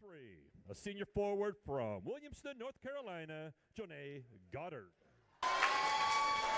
referee, a senior forward from Williamston, North Carolina, Jonae Goddard.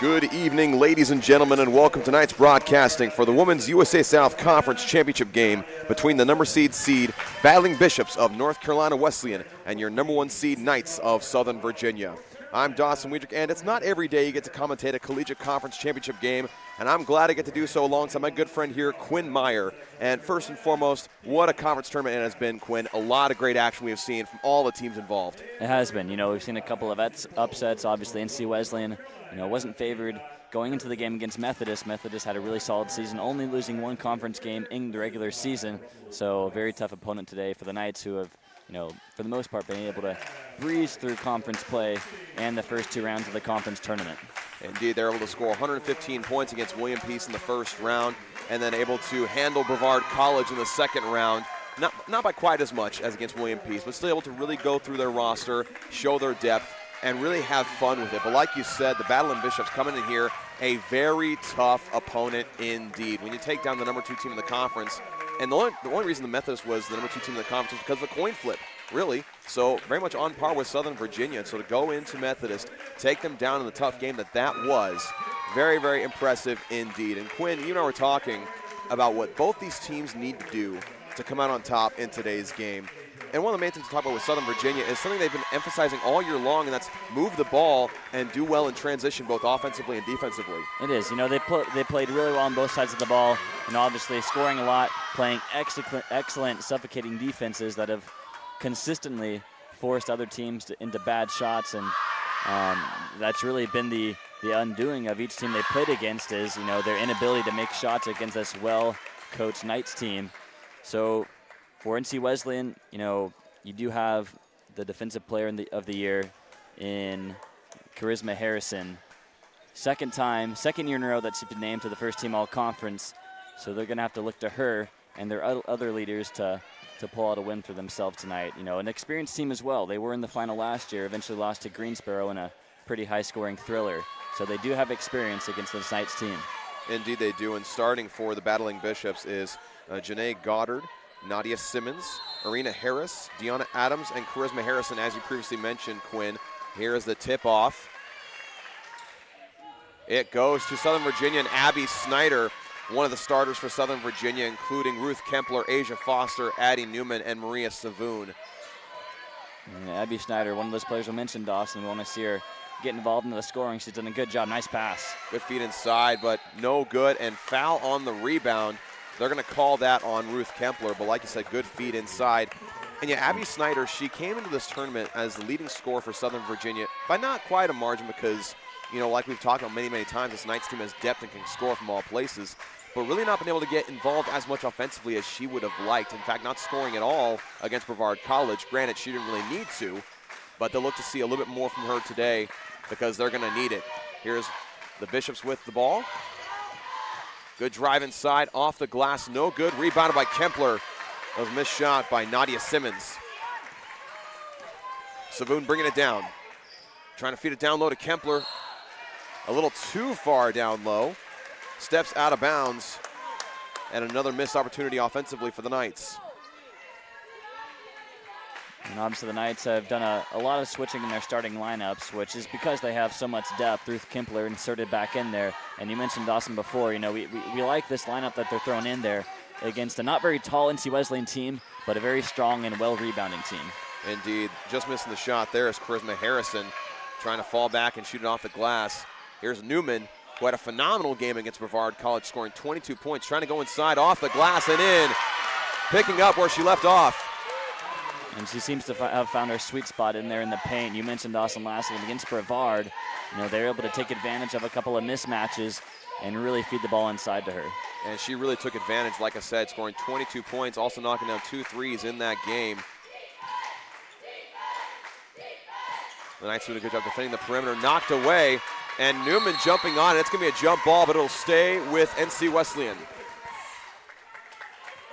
Good evening, ladies and gentlemen, and welcome to tonight's broadcasting for the Women's USA South Conference Championship game between the number seed Battling Bishops of North Carolina Wesleyan and your number 1 seed Knights of Southern Virginia. I'm Dawson Weidrich, and it's not every day you get to commentate a collegiate conference championship game, and I'm glad I get to do so alongside my good friend here, Quinn Meyer. And first and foremost, what a conference tournament it has been, Quinn. A lot of great action we have seen from all the teams involved. It has been. We've seen a couple of upsets. Obviously, NC Wesleyan, wasn't favored going into the game against Methodist. Methodist had a really solid season, only losing one conference game in the regular season. So a very tough opponent today for the Knights, who have, for the most part, been able to breeze through conference play and the first 2 rounds of the conference tournament. Indeed, they're able to score 115 points against William Peace in the first round, and then able to handle Brevard College in the second round. Not by quite as much as against William Peace, but still able to really go through their roster, show their depth, and really have fun with it. But like you said, the Battling Bishops coming in here, a very tough opponent indeed. When you take down the number 2 team in the conference, and the only reason the Methodist was the number 2 team in the conference was because of a coin flip, really. So very much on par with Southern Virginia. So to go into Methodist, take them down in the tough game that was, very, very impressive indeed. And Quinn, you and I were talking about what both these teams need to do to come out on top in today's game. And one of the main things to talk about with Southern Virginia is something they've been emphasizing all year long, and that's move the ball and do well in transition, both offensively and defensively. It is. They played really well on both sides of the ball, and obviously scoring a lot, playing excellent suffocating defenses that have consistently forced other teams into bad shots, and that's really been the undoing of each team they played against is, their inability to make shots against this well-coached Knights team. So for NC Wesleyan, you do have the defensive player of the year in Charisma Harrison. Second year in a row that she's been named to the first team all-conference. So they're going to have to look to her and their other leaders to pull out a win for themselves tonight. An experienced team as well. They were in the final last year, eventually lost to Greensboro in a pretty high-scoring thriller. So they do have experience against this Knights team. Indeed they do, and starting for the Battling Bishops is Jonae Goddard, Nadia Simmons, Arena Harris, Deanna Adams, and Charisma Harrison, as you previously mentioned, Quinn. Here is the tip-off. It goes to Southern Virginia and Abby Snyder, one of the starters for Southern Virginia, including Ruth Kempler, Asia Foster, Addie Newman, and Maria Savoon. Abby Snyder, one of those players we mentioned, Dawson. We want to see her get involved in the scoring. She's done a good job. Nice pass. Good feet inside, but no good, and foul on the rebound. They're going to call that on Ruth Kempler, but like you said, good feet inside. And yeah, Abby Snyder, she came into this tournament as the leading scorer for Southern Virginia by not quite a margin because, like we've talked about many, many times, this Knights team has depth and can score from all places, but really not been able to get involved as much offensively as she would have liked. In fact, not scoring at all against Brevard College. Granted, she didn't really need to, but they'll look to see a little bit more from her today because they're going to need it. Here's the Bishops with the ball. Good drive inside, off the glass, no good. Rebounded by Kempler. That was a missed shot by Nadia Simmons. Savoon bringing it down. Trying to feed it down low to Kempler. A little too far down low. Steps out of bounds. And another missed opportunity offensively for the Knights. And obviously the Knights have done a lot of switching in their starting lineups, which is because they have so much depth. Ruth Kempler inserted back in there. And you mentioned Dawson before, we like this lineup that they're throwing in there against a not very tall NC Wesleyan team, but a very strong and well-rebounding team. Indeed. Just missing the shot there is Charisma Harrison trying to fall back and shoot it off the glass. Here's Newman, who had a phenomenal game against Brevard College, scoring 22 points, trying to go inside, off the glass and in, picking up where she left off. And she seems to have found her sweet spot in there in the paint. You mentioned Dawson last game against Brevard. They're able to take advantage of a couple of mismatches and really feed the ball inside to her. And she really took advantage, like I said, scoring 22 points, also knocking down 2 threes in that game. The Knights doing a good job defending the perimeter, knocked away, and Newman jumping on it. It's going to be a jump ball, but it'll stay with NC Wesleyan.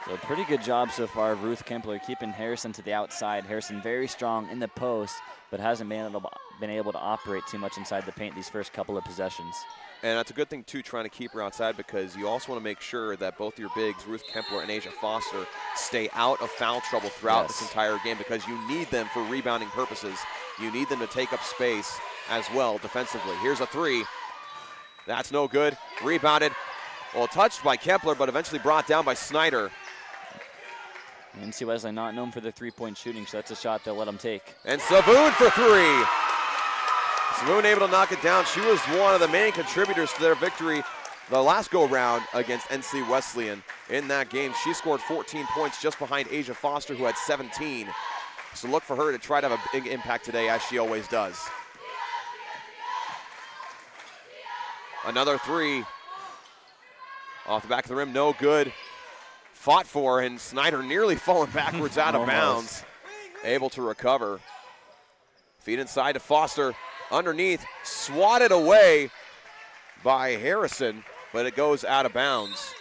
So So pretty good job so far of Ruth Kempler keeping Harrison to the outside. Harrison very strong in the post, but hasn't been able to operate too much inside the paint these first couple of possessions. And that's a good thing, too, trying to keep her outside, because you also want to make sure that both your bigs, Ruth Kempler and Asia Foster, stay out of foul trouble throughout this entire game, because you need them for rebounding purposes. You need them to take up space as well defensively. Here's a three. That's no good. Rebounded. Well, touched by Kempler, but eventually brought down by Snyder. NC Wesleyan not known for their three-point shooting, so that's a shot they'll let them take. And Savoon for three. Savoon able to knock it down. She was one of the main contributors to their victory the last go-round against NC Wesleyan. In that game, she scored 14 points just behind Asia Foster, who had 17. So look for her to try to have a big impact today, as she always does. Another three. Off the back of the rim, no good. Fought for, and Snyder nearly falling backwards out of bounds. Able to recover. Feed inside to Foster. Underneath, swatted away by Harrison, but it goes out of bounds.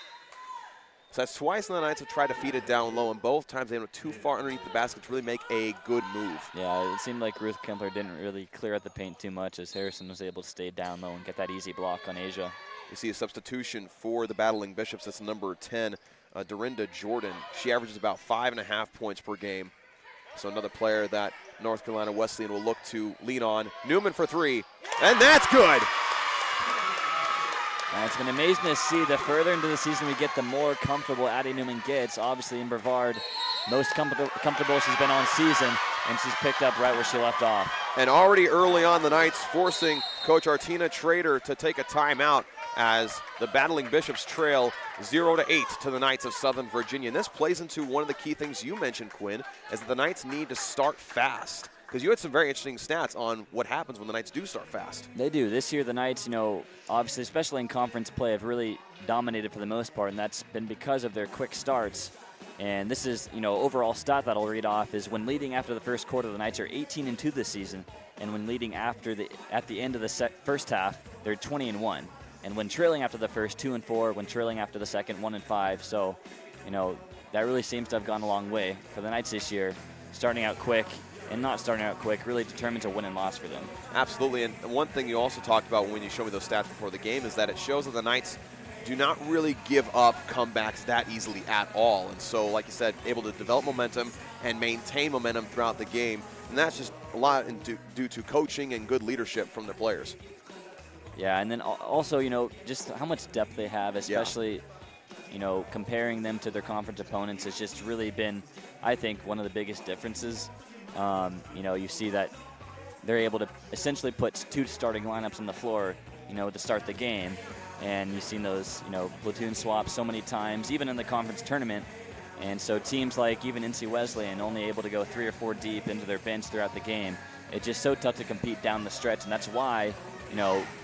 So that's twice in the Knights have tried to feed it down low, and both times they went too far underneath the basket to really make a good move. Yeah, it seemed like Ruth Kempler didn't really clear out the paint too much, as Harrison was able to stay down low and get that easy block on Asia. You see a substitution for the Battling Bishops. That's number 10, Dorinda Jordan. She averages about 5.5 points per game. So another player that North Carolina Wesleyan will look to lean on. Newman for three, and that's good. It's been amazing to see the further into the season we get, the more comfortable Addie Newman gets. Obviously in Brevard, most comfortable she's been on season, and she's picked up right where she left off. And already early on, the Knights forcing Coach Artina Trader to take a timeout as the Battling Bishops trail 0-8 to the Knights of Southern Virginia. And this plays into one of the key things you mentioned, Quinn, is that the Knights need to start fast. Because you had some very interesting stats on what happens when the Knights do start fast. They do. This year, the Knights, obviously, especially in conference play, have really dominated for the most part, and that's been because of their quick starts. And this is, overall stat that I'll read off is when leading after the first quarter, the Knights are 18-2 this season, and when leading at the end of the first half, they're 20-1. And when trailing after the first, 2-4. When trailing after the second, 1-5. So, that really seems to have gone a long way for the Knights this year. Starting out quick and not starting out quick really determines a win and loss for them. Absolutely. And one thing you also talked about when you showed me those stats before the game is that it shows that the Knights do not really give up comebacks that easily at all. And so, like you said, able to develop momentum and maintain momentum throughout the game. And that's just a lot due to coaching and good leadership from their players. Yeah, and then also, just how much depth they have, especially, comparing them to their conference opponents has just really been, I think, one of the biggest differences. You see that they're able to essentially put two starting lineups on the floor, to start the game. And you've seen those, platoon swaps so many times, even in the conference tournament. And so teams like even NC Wesleyan only able to go 3 or 4 deep into their bench throughout the game. It's just so tough to compete down the stretch, and that's why,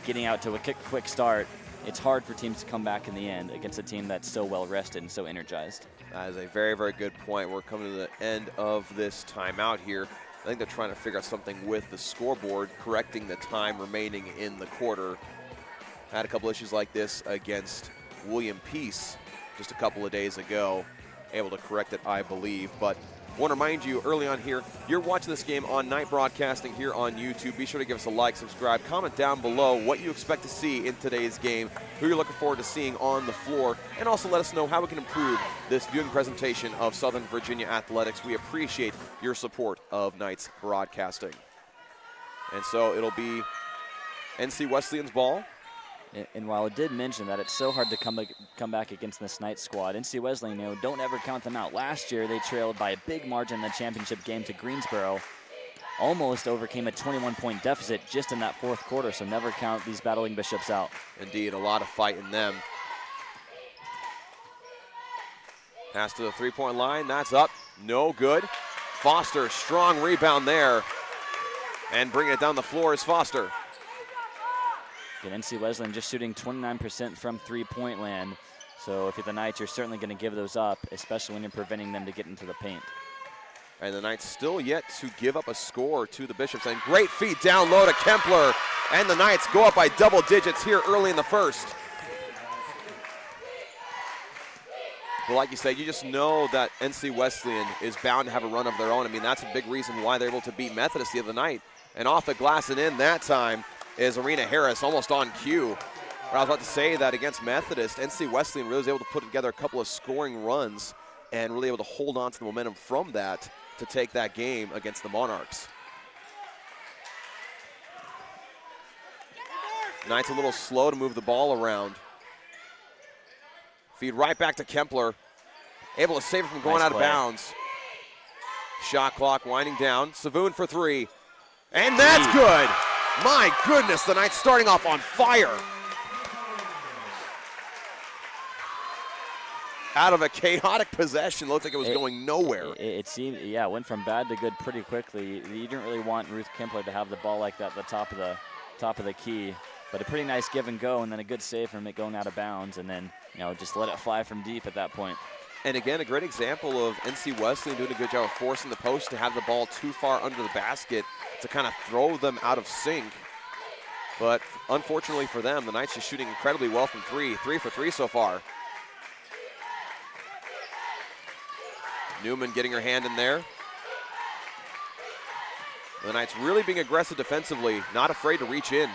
getting out to a quick start, it's hard for teams to come back in the end against a team that's so well rested and so energized. That is a very, very good point. We're coming to the end of this timeout here. I think they're trying to figure out something with the scoreboard, correcting the time remaining in the quarter. Had a couple issues like this against William Peace just a couple of days ago. Able to correct it, I believe. But I want to remind you early on here, you're watching this game on Night Broadcasting here on YouTube. Be sure to give us a like, subscribe, comment down below what you expect to see in today's game, who you're looking forward to seeing on the floor, and also let us know how we can improve this viewing presentation of Southern Virginia athletics. We appreciate your support of Knights Broadcasting. And so it'll be NC Wesleyan's ball. And while it did mention that it's so hard to come back against this Knights squad, NC Wesleyan, don't ever count them out. Last year, they trailed by a big margin in the championship game to Greensboro. Almost overcame a 21-point deficit just in that fourth quarter, so never count these Battling Bishops out. Indeed, a lot of fight in them. Pass to the three-point line, that's up, no good. Foster, strong rebound there. And bringing it down the floor is Foster. And NC Wesleyan just shooting 29% from three-point land. So if you're the Knights, you're certainly going to give those up, especially when you're preventing them to get into the paint. And the Knights still yet to give up a score to the Bishops. And great feed down low to Kempler. And the Knights go up by double digits here early in the first. But like you said, you just know that NC Wesleyan is bound to have a run of their own. I mean, that's a big reason why they're able to beat Methodist the other night. And off the glass and in that time is Arena Harris, almost on cue. But I was about to say that against Methodist, NC Wesleyan really was able to put together a couple of scoring runs and really able to hold on to the momentum from that to take that game against the Monarchs. Knights a little slow to move the ball around. Feed right back to Kempler. Able to save it from going out of bounds. Shot clock winding down. Savoon for three. And that's good. My goodness, the Knights starting off on fire. Out of a chaotic possession, looked like it was going nowhere. It seemed, yeah, it went from bad to good pretty quickly. You didn't really want Ruth Kempler to have the ball like that at the top of the key, but a pretty nice give and go, and then a good save from it going out of bounds, and then just let it fly from deep at that point. And again, a great example of NC Wesleyan doing a good job of forcing the post to have the ball too far under the basket to kind of throw them out of sync. But unfortunately for them, the Knights just shooting incredibly well from three. 3 for 3 so far. Newman getting her hand in there. The Knights really being aggressive defensively, not afraid to reach in.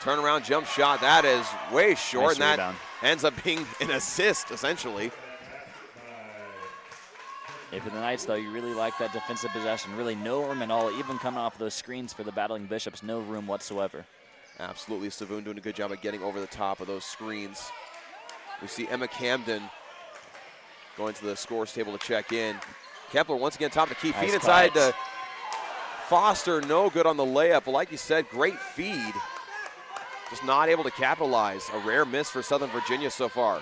Turnaround jump shot, that is way short, nice and that ends up being an assist, essentially. For the Knights, though, you really like that defensive possession. Really no room at all, even coming off those screens for the Battling Bishops, no room whatsoever. Absolutely, Savoon doing a good job of getting over the top of those screens. We see Emma Camden going to the scores table to check in. Kempler once again top of the key, feed inside to Foster, no good on the layup. But like you said, great feed. Just not able to capitalize. A rare miss for Southern Virginia so far.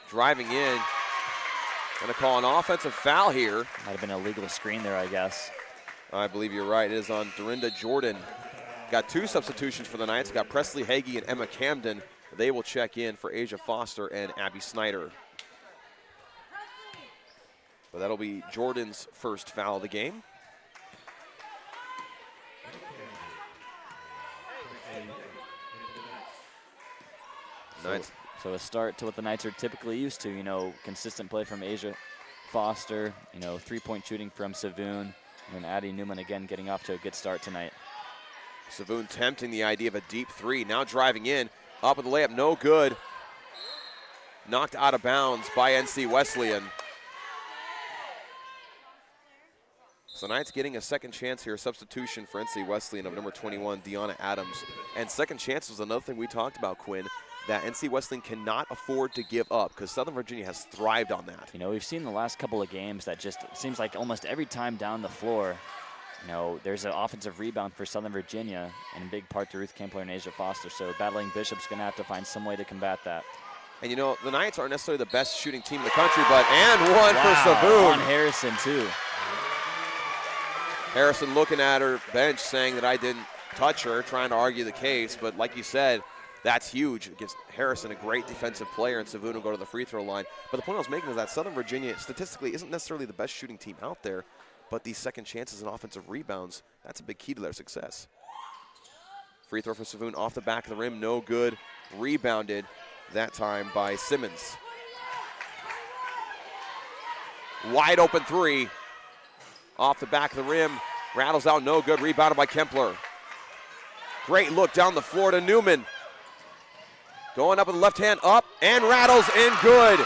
Driving in. Gonna call an offensive foul here. Might have been a legal screen there, I guess. I believe you're right. It is on Dorinda Jordan. Got two substitutions for the Knights. Got Presley Hagee and Emma Camden. They will check in for Asia Foster and Abby Snyder. But that'll be Jordan's first foul of the game. So a start to what the Knights are typically used to, consistent play from Asia Foster, 3-point shooting from Savoon, and Addie Newman again getting off to a good start tonight. Savoon tempting the idea of a deep three, now driving in, up with the layup, no good. Knocked out of bounds by NC Wesleyan. So Knights getting a second chance here, substitution for NC Wesleyan of number 21, Deanna Adams. And second chance was another thing we talked about, Quinn, that NC Wesleyan cannot afford to give up because Southern Virginia has thrived on that. We've seen the last couple of games that just seems like almost every time down the floor, there's an offensive rebound for Southern Virginia, and in big part to Ruth Kempler and Asia Foster. So Battling Bishop's going to have to find some way to combat that. And the Knights aren't necessarily the best shooting team in the country, but one for Savoon. On Harrison too. Harrison looking at her bench saying that I didn't touch her, trying to argue the case. But like you said, that's huge against Harrison, a great defensive player, and Savoon will go to the free throw line. But the point I was making is that Southern Virginia statistically isn't necessarily the best shooting team out there, but these second chances and offensive rebounds, that's a big key to their success. Free throw for Savoon off the back of the rim, no good. Rebounded that time by Simmons. Wide open three. Off the back of the rim, rattles out, no good, rebounded by Kempler. Great look down the floor to Newman. Going up with the left hand, up, and rattles in, good.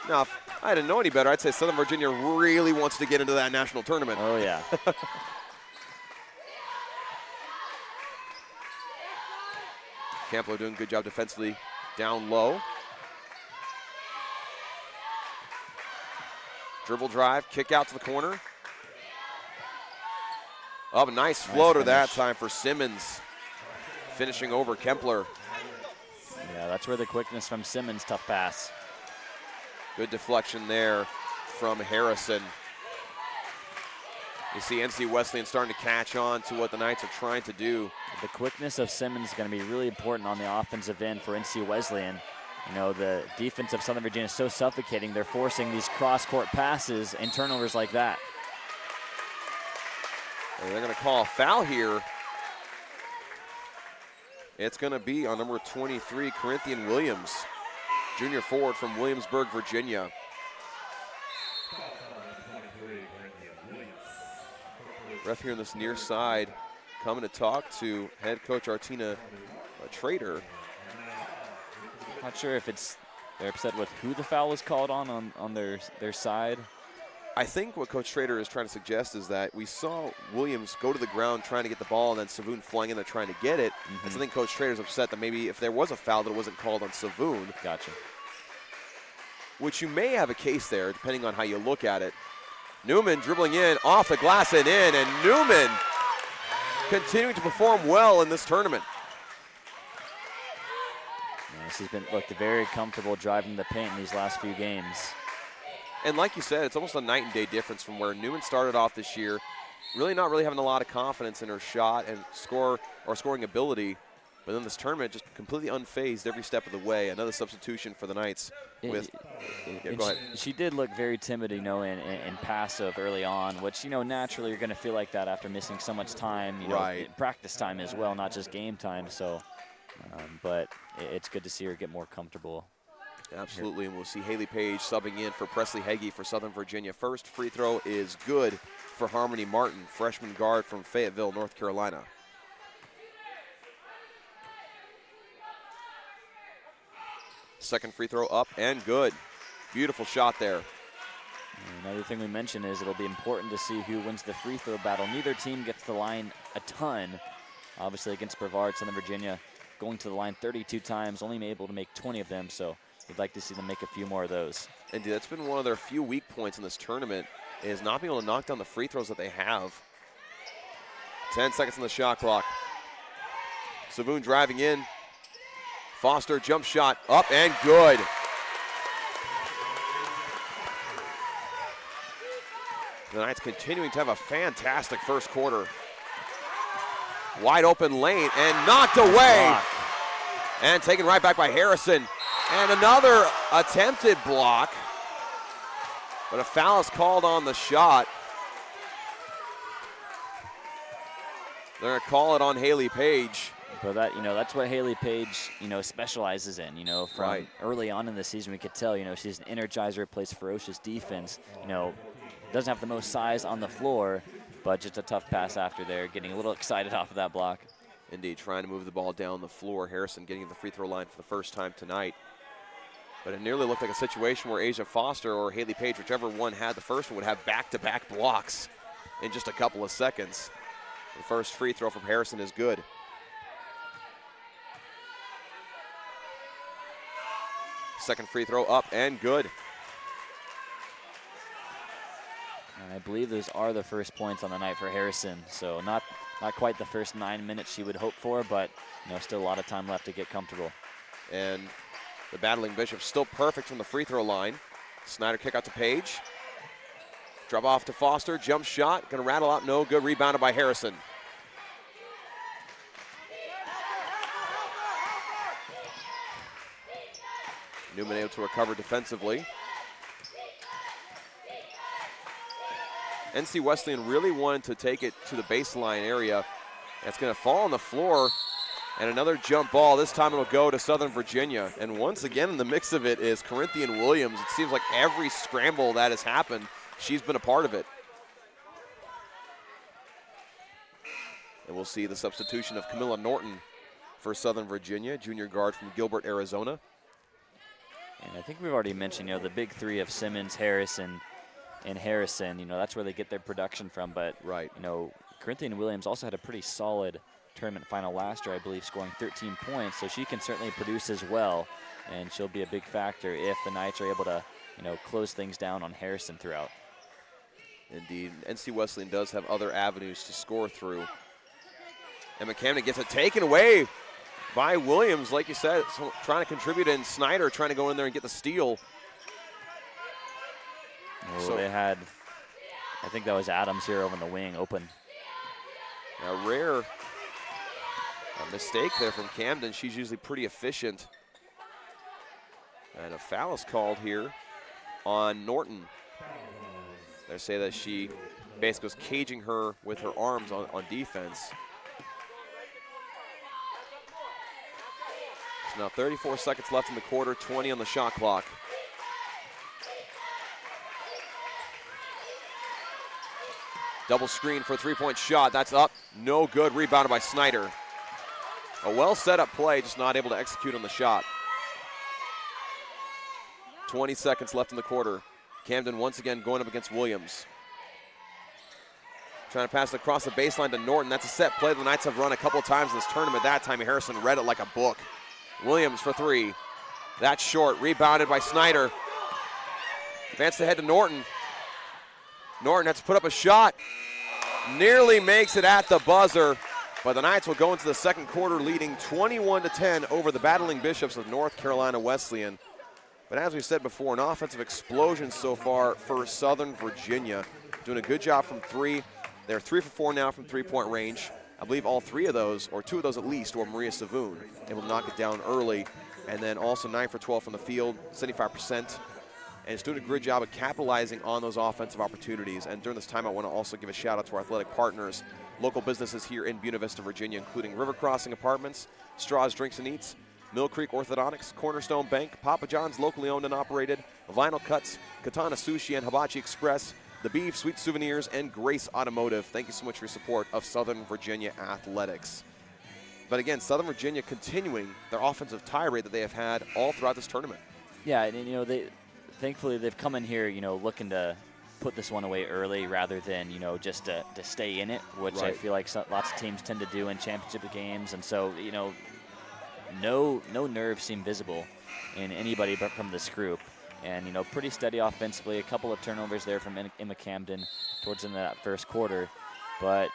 Now, if I didn't know any better, I'd say Southern Virginia really wants to get into that national tournament. Oh, yeah. Kempler doing a good job defensively down low. Dribble drive, kick out to the corner. Oh, nice floater that time for Simmons. Finishing over Kempler. Yeah, that's where the quickness from Simmons, tough pass. Good deflection there from Harrison. You see NC Wesleyan starting to catch on to what the Knights are trying to do. The quickness of Simmons is going to be really important on the offensive end for NC Wesleyan. You know, the defense of Southern Virginia is so suffocating. They're forcing these cross-court passes and turnovers like that. And they're going to call a foul here. It's going to be on number 23, Corinthian Williams, junior forward from Williamsburg, Virginia. Ref here on this near side coming to talk to head coach Artina Trader. Not sure if they're upset with who the foul was called on their side. I think what Coach Trader is trying to suggest is that we saw Williams go to the ground trying to get the ball, and then Savoon flying in there trying to get it. And so I think Coach Trader's upset that maybe if there was a foul that it wasn't called on Savoon. Gotcha. Which you may have a case there, depending on how you look at it. Newman dribbling in, off the glass and in, and Newman continuing to perform well in this tournament. She's been looked very comfortable driving the paint in these last few games. And like you said, it's almost a night and day difference from where Newman started off this year, not really having a lot of confidence in her shot and scoring ability. But then this tournament just completely unfazed every step of the way. Another substitution for the Knights. Go ahead. She did look very timid, you know, and passive early on, which, you know, naturally you're going to feel like that after missing so much time, you know, practice time as well, not just game time. So, but it's good to see her get more comfortable. Absolutely, and we'll see Haley Page subbing in for Presley Heggie for Southern Virginia. First free throw is good for Harmony Martin, freshman guard from Fayetteville, North Carolina. Second free throw up and good. Beautiful shot there. Another thing we mentioned is it'll be important to see who wins the free throw battle. Neither team gets to the line a ton. Obviously against Brevard, Southern Virginia going to the line 32 times, only able to make 20 of them, so we'd like to see them make a few more of those. Indeed, that's been one of their few weak points in this tournament, is not being able to knock down the free throws that they have. 10 seconds on the shot clock. Savoon driving in. Foster jump shot up and good. The Knights continuing to have a fantastic first quarter. Wide open lane and knocked away. And taken right back by Harrison. And another attempted block. But a foul is called on the shot. They're going to call it on Haley Page. But that, you know, that's what Haley Page, you know, specializes in. You know, from early on in the season, we could tell, you know, she's an energizer, plays ferocious defense. You know, doesn't have the most size on the floor, but just a tough pass after there, getting a little excited off of that block. Indeed, trying to move the ball down the floor. Harrison getting to the free throw line for the first time tonight. But it nearly looked like a situation where Asia Foster or Haley Page, whichever one had the first one, would have back-to-back blocks in just a couple of seconds. The first free throw from Harrison is good. Second free throw up and good. And I believe those are the first points on the night for Harrison. So not quite the first 9 minutes she would hope for, but, you know, still a lot of time left to get comfortable. And the battling Bishop still perfect from the free throw line. Snyder kick out to Page. Drop off to Foster, jump shot, gonna rattle out, no good, rebounded by Harrison. Newman able to recover defensively. NC Wesleyan really wanted to take it to the baseline area. That's gonna fall on the floor. And another jump ball. This time it'll go to Southern Virginia. And once again in the mix of it is Corinthian Williams. It seems like every scramble that has happened, she's been a part of it. And we'll see the substitution of Camilla Norton for Southern Virginia, junior guard from Gilbert, Arizona. And I think we've already mentioned, you know, the big three of Simmons, Harrison, and Harrison. You know, that's where they get their production from. But, you know, Corinthian Williams also had a pretty solid tournament final last year, I believe, scoring 13 points. So she can certainly produce as well, and she'll be a big factor if the Knights are able to, you know, close things down on Harrison throughout. Indeed, NC Wesleyan does have other avenues to score through. And McCamden gets it taken away by Williams, like you said, so trying to contribute, and Snyder trying to go in there and get the steal. Oh, so they had, I think that was Adams here over in the wing, open. A rare mistake there from Camden. She's usually pretty efficient. And a foul is called here on Norton. They say that she basically was caging her with her arms on defense. So now 34 seconds left in the quarter, 20 on the shot clock. Double screen for a three-point shot. That's up. No good. Rebounded by Snyder. A well set up play, just not able to execute on the shot. 20 seconds left in the quarter. Camden once again going up against Williams. Trying to pass it across the baseline to Norton. That's a set play the Knights have run a couple of times in this tournament. That time Harrison read it like a book. Williams for three. That's short. Rebounded by Snyder. Advanced ahead to Norton. Norton has to put up a shot. Nearly makes it at the buzzer. But the Knights will go into the second quarter leading 21-10 over the Battling Bishops of North Carolina Wesleyan. But as we said before, an offensive explosion so far for Southern Virginia. Doing a good job from three. They're 3 for 4 now from three-point range. I believe all three of those, or two of those at least, were Maria Savoon, able to knock it down early. And then also 9 for 12 from the field, 75%. And it's doing a great job of capitalizing on those offensive opportunities. And during this time, I want to also give a shout out to our athletic partners, local businesses here in Buena Vista, Virginia, including River Crossing Apartments, Straws Drinks and Eats, Mill Creek Orthodontics, Cornerstone Bank, Papa John's locally owned and operated, Vinyl Cuts, Katana Sushi and Hibachi Express, The Beef, Sweet Souvenirs, and Grace Automotive. Thank you so much for your support of Southern Virginia Athletics. But again, Southern Virginia continuing their offensive tirade that they have had all throughout this tournament. Yeah, and thankfully they've come in here, looking to put this one away early rather than, just to stay in it, which I feel like lots of teams tend to do in championship games. And so, no nerves seem visible in anybody but from this group. And, pretty steady offensively. A couple of turnovers there from Emma Camden towards the end of that first quarter. But,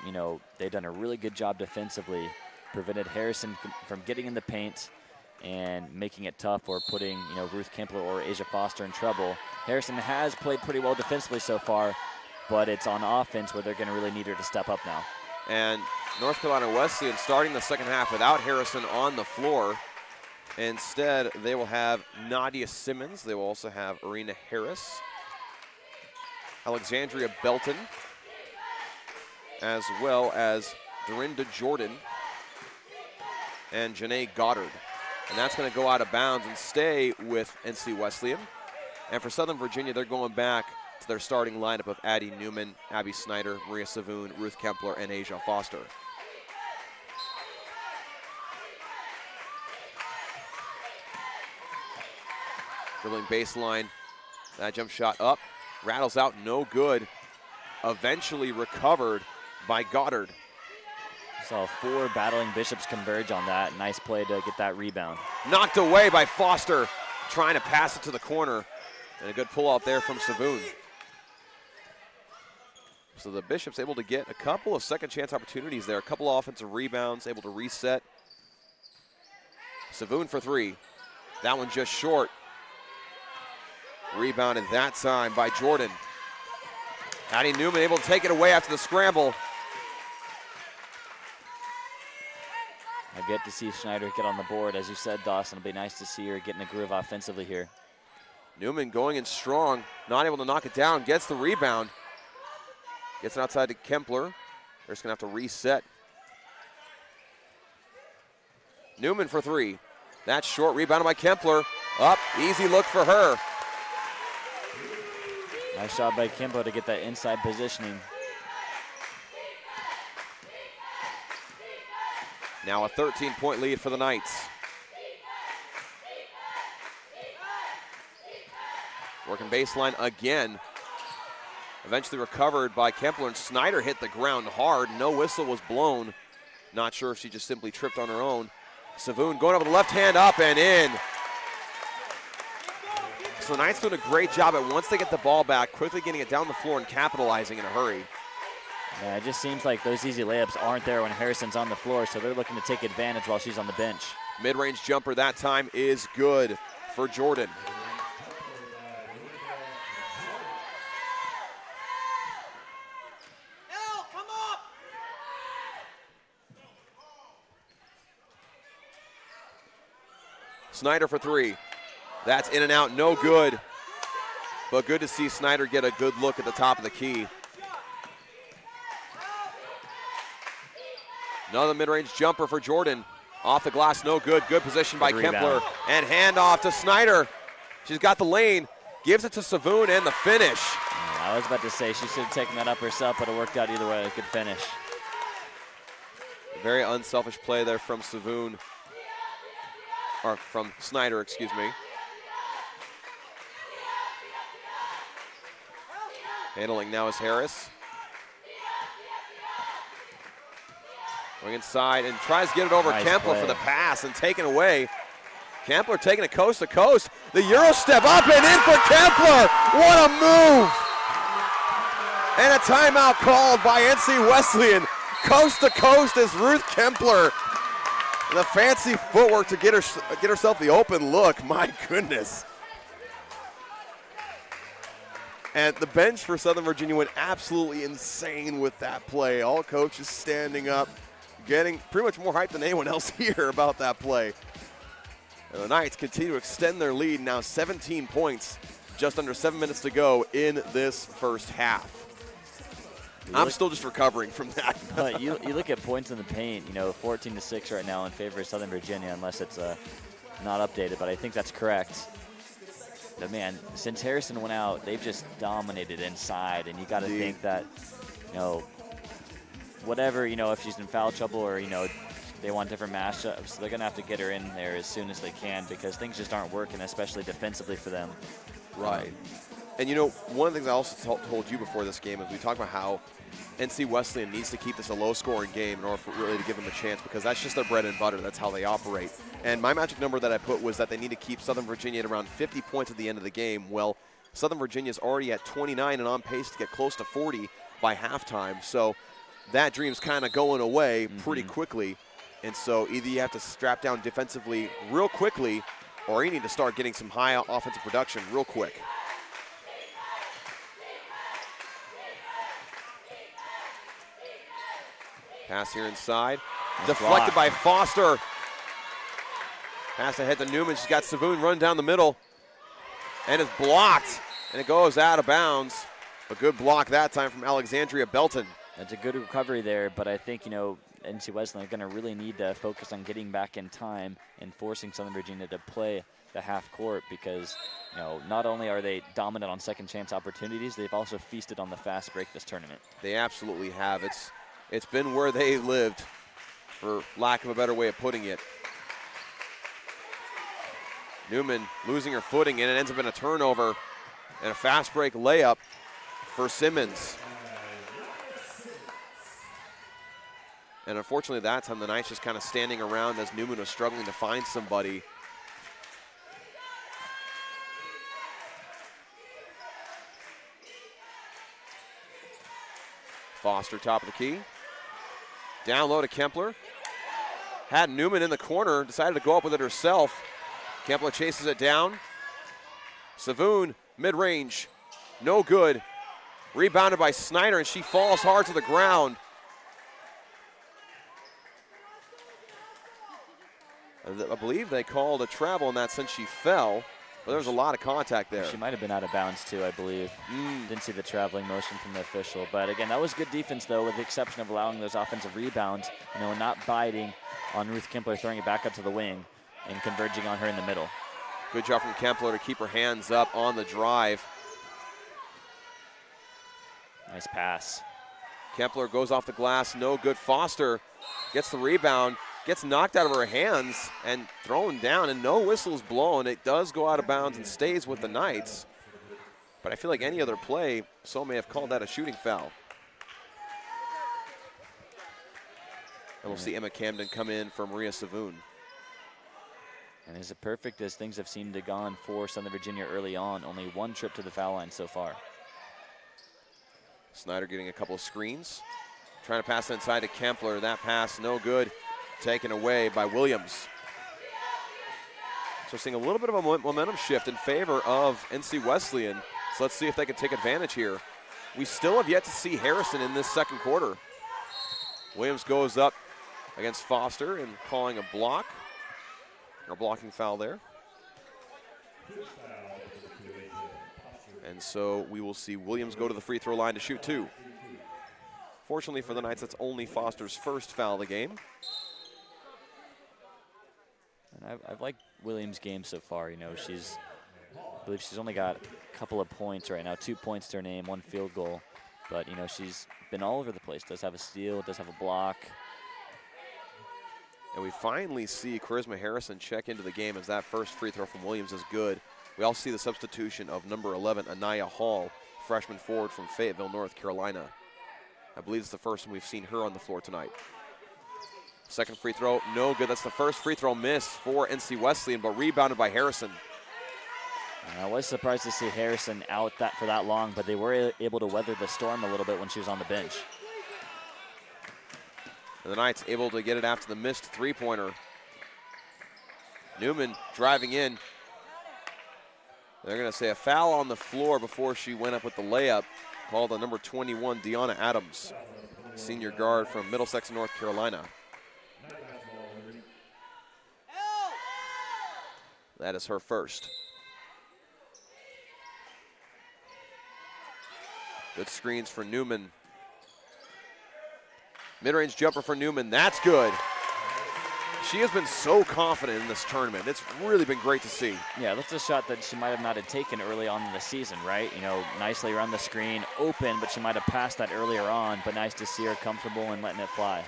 they've done a really good job defensively, prevented Harrison from getting in the paint and making it tough or putting, Ruth Kempler or Asia Foster in trouble. Harrison has played pretty well defensively so far, but it's on offense where they're going to really need her to step up now. And North Carolina Wesleyan starting the second half without Harrison on the floor. Instead, they will have Nadia Simmons. They will also have Arena Harris, Alexandria Belton, as well as Dorinda Jordan and Janae Goddard. And that's going to go out of bounds and stay with NC Wesleyan. And for Southern Virginia, they're going back to their starting lineup of Addie Newman, Abby Snyder, Maria Savoon, Ruth Kempler, and Asia Foster. Dribbling baseline, that jump shot up, rattles out, no good. Eventually recovered by Goddard. Saw 4 Battling Bishops converge on that. Nice play to get that rebound. Knocked away by Foster, trying to pass it to the corner. And a good pull out there from Savoon. So the Bishops able to get a couple of second chance opportunities there. A couple of offensive rebounds, able to reset. Savoon for 3. That one just short. Rebounded that time by Jordan. Addie Newman able to take it away after the scramble. I've yet to see Schneider get on the board. As you said, Dawson, it'll be nice to see her get in a groove offensively here. Newman going in strong, not able to knock it down, gets the rebound. Gets it outside to Kempler. They're just gonna have to reset. Newman for 3. That's short, rebounded by Kempler. Up, easy look for her. Nice job by Kempler to get that inside positioning. Now a 13-point lead for the Knights. Working baseline again. Eventually recovered by Kempler, and Snyder hit the ground hard. No whistle was blown. Not sure if she just simply tripped on her own. Savoon going up with the left hand, up and in. So the Knights doing a great job at once they get the ball back, quickly getting it down the floor and capitalizing in a hurry. Yeah, it just seems like those easy layups aren't there when Harrison's on the floor, so they're looking to take advantage while she's on the bench. Mid-range jumper that time is good for Jordan. Snyder for 3. That's in and out, no good. But good to see Snyder get a good look at the top of the key. Another mid-range jumper for Jordan. Off the glass, no good. Good position by Kempler. And handoff to Snyder. She's got the lane, gives it to Savoon, and the finish. I was about to say she should have taken that up herself, but it worked out either way. A good finish. Very unselfish play there from Savoon. Or from Snyder, excuse me. Handling now is Harris. Going inside and tries to get it over Nice Kempler play. for the pass and taken away. Kempler taking it coast to coast. The Euro step up and in for Kempler. What a move! And a timeout called by NC Wesleyan. Coast to coast is Ruth Kempler. The fancy footwork to get herself the open look. My goodness. And the bench for Southern Virginia went absolutely insane with that play. All coaches standing up, getting pretty much more hype than anyone else here about that play. And the Knights continue to extend their lead, now 17 points, just under 7 minutes to go in this first half. I'm still just recovering from that. But you look at points in the paint, 14-6 right now in favor of Southern Virginia, unless it's not updated, but I think that's correct. But man, since Harrison went out, they've just dominated inside, and you got to think that, whatever, if she's in foul trouble or, they want different matchups, they're going to have to get her in there as soon as they can because things just aren't working, especially defensively for them. Right. And, one of the things I also told you before this game is we talked about how NC Wesleyan needs to keep this a low-scoring game in order for really to give them a chance because that's just their bread and butter. That's how they operate. And my magic number that I put was that they need to keep Southern Virginia at around 50 points at the end of the game. Well, Southern Virginia's already at 29 and on pace to get close to 40 by halftime. So that dream's kind of going away pretty quickly. And so either you have to strap down defensively real quickly or you need to start getting some high offensive production real quick. Pass here inside. Deflected by Foster. Pass ahead to Newman. She's got Savoon run down the middle. And it's blocked. And it goes out of bounds. A good block that time from Alexandria Belton. That's a good recovery there, but I think, NC Wesleyan are going to really need to focus on getting back in time and forcing Southern Virginia to play the half court because, not only are they dominant on second chance opportunities, they've also feasted on the fast break this tournament. They absolutely have. It's been where they lived, for lack of a better way of putting it. Newman losing her footing, and it ends up in a turnover and a fast break layup for Simmons. And unfortunately that time the Knights just kind of standing around as Newman was struggling to find somebody. Foster top of the key. Down low to Kempler. Had Newman in the corner, decided to go up with it herself. Kempler chases it down. Savoon, mid-range, no good. Rebounded by Snyder, and she falls hard to the ground. I believe they called a travel in that since she fell, but there was a lot of contact there. She might have been out of bounds too, I believe. Didn't see the traveling motion from the official. But again, that was good defense though, with the exception of allowing those offensive rebounds, not biting on Ruth Kempler, throwing it back up to the wing and converging on her in the middle. Good job from Kempler to keep her hands up on the drive. Nice pass. Kempler goes off the glass, no good. Foster gets the rebound, gets knocked out of her hands and thrown down, and no whistle's blown. It does go out of bounds and stays with the Knights. But I feel like any other play, so may have called that a shooting foul. And we'll see Emma Camden come in for Maria Savoon. And as perfect as things have seemed to gone for Southern Virginia early on, only one trip to the foul line so far. Snyder getting a couple of screens. Trying to pass inside to Kempler. That pass no good. Taken away by Williams. So seeing a little bit of a momentum shift in favor of NC Wesleyan. So let's see if they can take advantage here. We still have yet to see Harrison in this second quarter. Williams goes up against Foster and calling a block. Or blocking foul there. And so we will see Williams go to the free throw line to shoot 2. Fortunately for the Knights, that's only Foster's first foul of the game. And I've liked Williams' game so far. You know, I believe she's only got a couple of points right now, 2 points to her name, 1 field goal. But, you know, she's been all over the place. Does have a steal, does have a block. And we finally see Charisma Harrison check into the game as that first free throw from Williams is good. We also see the substitution of number 11, Anaya Hall, freshman forward from Fayetteville, North Carolina. I believe it's the first time we've seen her on the floor tonight. Second free throw, no good. That's the first free throw miss for NC Wesleyan, but rebounded by Harrison. I was surprised to see Harrison out for that long, but they were able to weather the storm a little bit when she was on the bench. And the Knights able to get it after the missed three-pointer. Newman driving in. They're going to say a foul on the floor before she went up with the layup, called on number 21, Deanna Adams, senior guard from Middlesex, North Carolina. That is her first. Good screens for Newman. Mid-range jumper for Newman, that's good. She has been so confident in this tournament. It's really been great to see. Yeah, that's a shot that she might have not had taken early on in the season, right? You know, nicely around the screen, open, but she might have passed that earlier on, but nice to see her comfortable and letting it fly.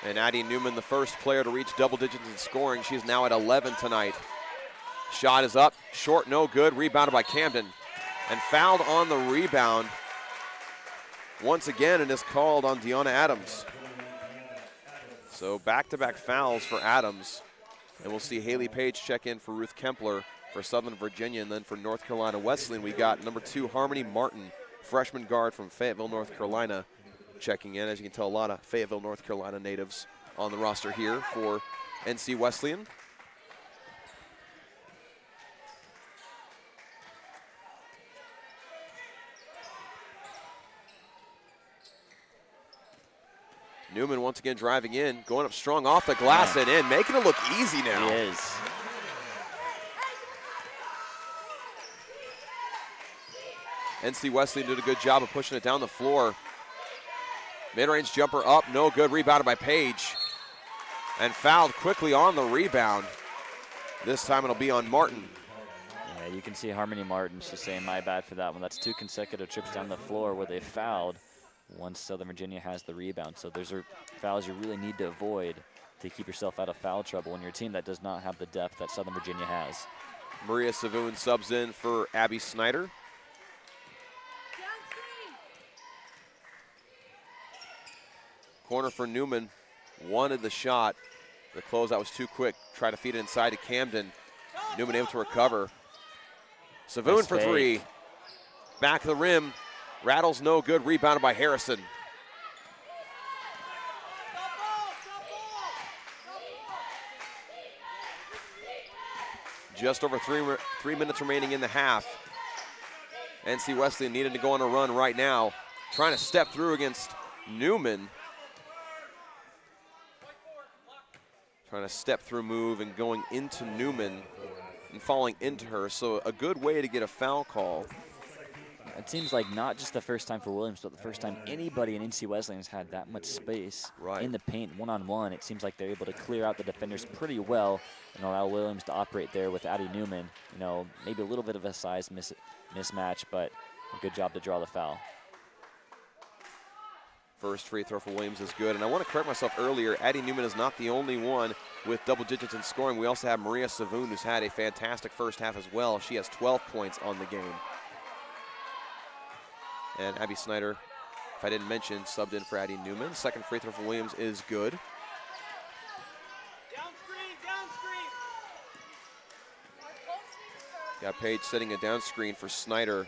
And Addie Newman, the first player to reach double digits in scoring. She's now at 11 tonight. Shot is up, short, no good, rebounded by Camden. And fouled on the rebound once again, and is called on Deanna Adams. So back-to-back fouls for Adams. And we'll see Haley Page check in for Ruth Kempler for Southern Virginia. And then for North Carolina Wesleyan, we got number 2, Harmony Martin, freshman guard from Fayetteville, North Carolina, checking in. As you can tell, a lot of Fayetteville, North Carolina natives on the roster here for NC Wesleyan. Newman once again driving in, going up strong off the glass and in, making it look easy now. He is. NC Wesleyan did a good job of pushing it down the floor. Mid-range jumper up, no good, rebounded by Page. And fouled quickly on the rebound. This time it'll be on Martin. Yeah, you can see Harmony Martin, she's saying my bad for that one. That's 2 consecutive trips down the floor where they fouled once Southern Virginia has the rebound. So those are fouls you really need to avoid to keep yourself out of foul trouble when you're a team that does not have the depth that Southern Virginia has. Maria Savoon subs in for Abby Snyder. Corner for Newman, wanted the shot. The closeout was too quick. Tried to feed it inside to Camden. Newman able to recover. Savoon Nice for fake. 3. Back of the rim. Rattles no good, rebounded by Harrison. Just over 3 minutes remaining in the half. NC Wesleyan needed to go on a run right now. Trying to step through against Newman. Trying to step through move and going into Newman and falling into her. So a good way to get a foul call. It seems like not just the first time for Williams, but the first time anybody in NC Wesleyan has had that much space in the paint one-on-one. It seems like they're able to clear out the defenders pretty well and allow Williams to operate there with Addie Newman. You know, maybe a little bit of a size mismatch, but a good job to draw the foul. First free throw for Williams is good. And I want to correct myself earlier. Addie Newman is not the only one with double digits in scoring. We also have Maria Savoon, who's had a fantastic first half as well. She has 12 points on the game. And Abby Snyder, if I didn't mention, subbed in for Addie Newman. Second free throw for Williams is good. Down screen. Got Page setting a down screen for Snyder.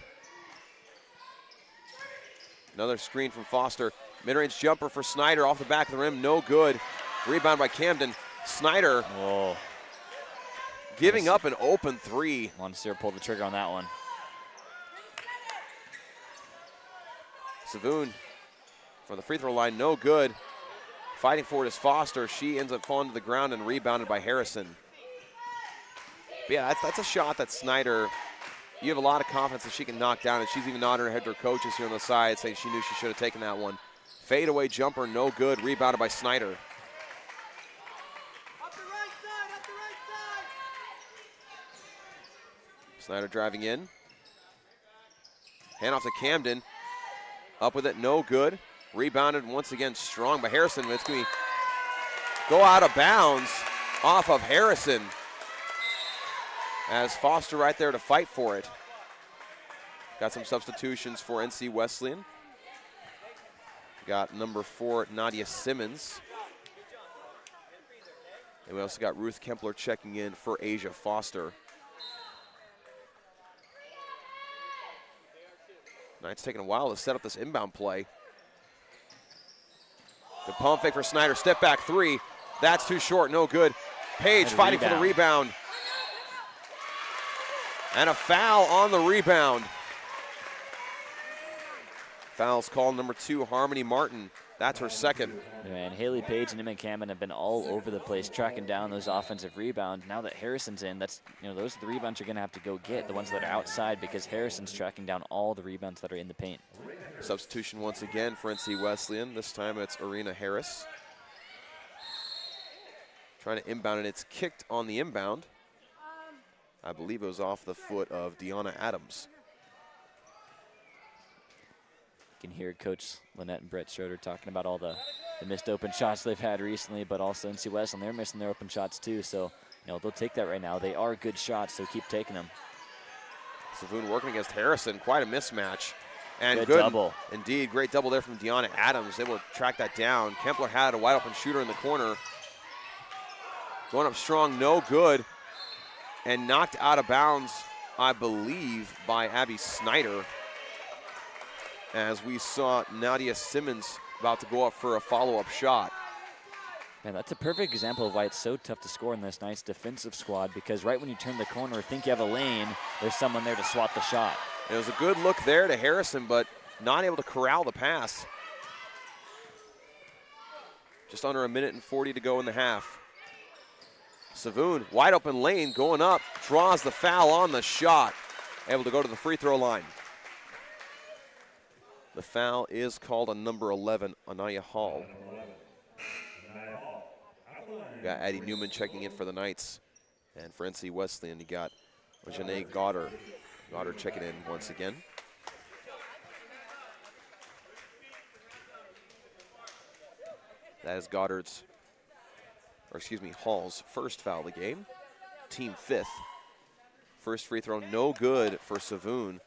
Another screen from Foster. Mid-range jumper for Snyder off the back of the rim, no good. Rebound by Camden. Snyder giving up an open 3. Monsieur pulled the trigger on that one. Savoon from the free throw line, no good. Fighting for it is Foster. She ends up falling to the ground and rebounded by Harrison. But yeah, that's a shot that Snyder, you have a lot of confidence that she can knock down, and she's even nodding her head to her coaches here on the side saying she knew she should have taken that one. Fadeaway jumper, no good, rebounded by Snyder. Snyder driving in. Hand off to Camden. Up with it, no good. Rebounded once again strong by Harrison. It's going to go out of bounds off of Harrison. As Foster right there to fight for it. Got some substitutions for NC Wesleyan. Got number 4, Nadia Simmons. And we also got Ruth Kempler checking in for Asia Foster. Knights taking a while to set up this inbound play. Good pump fake for Snyder. Step back 3. That's too short. No good. Page fighting for the rebound. And a foul on the rebound. Foul's called number 2, Harmony Martin. That's her second. And Haley Page and Emma Cameron have been all over the place tracking down those offensive rebounds. Now that Harrison's in, those are the rebounds you're going to have to go get, the ones that are outside, because Harrison's tracking down all the rebounds that are in the paint. Substitution once again for NC Wesleyan. This time it's Arena Harris. Trying to inbound, and it's kicked on the inbound. I believe it was off the foot of Deanna Adams. You can hear Coach Lynette and Brett Schroeder talking about all the missed open shots they've had recently, but also NC Wesleyan, they're missing their open shots too. So, they'll take that right now. They are good shots, so keep taking them. Savoon working against Harrison, quite a mismatch. And good double. Indeed, great double there from Deanna Adams. Able to track that down. Kempler had a wide open shooter in the corner. Going up strong, no good. And knocked out of bounds, I believe, by Abby Snyder. As we saw Nadia Simmons about to go up for a follow-up shot. Man, that's a perfect example of why it's so tough to score in this nice defensive squad, because right when you turn the corner, think you have a lane, there's someone there to swat the shot. It was a good look there to Harrison, but not able to corral the pass. Just under 1:40 to go in the half. Savoon, wide open lane, going up, draws the foul on the shot. Able to go to the free throw line. The foul is called on number 11, Anaya Hall. We got Addie Newman checking in for the Knights. And for NC Wesleyan, you got Janae Goddard. Goddard checking in once again. That is Hall's first foul of the game. Team 5th. First free throw, no good for Savoon.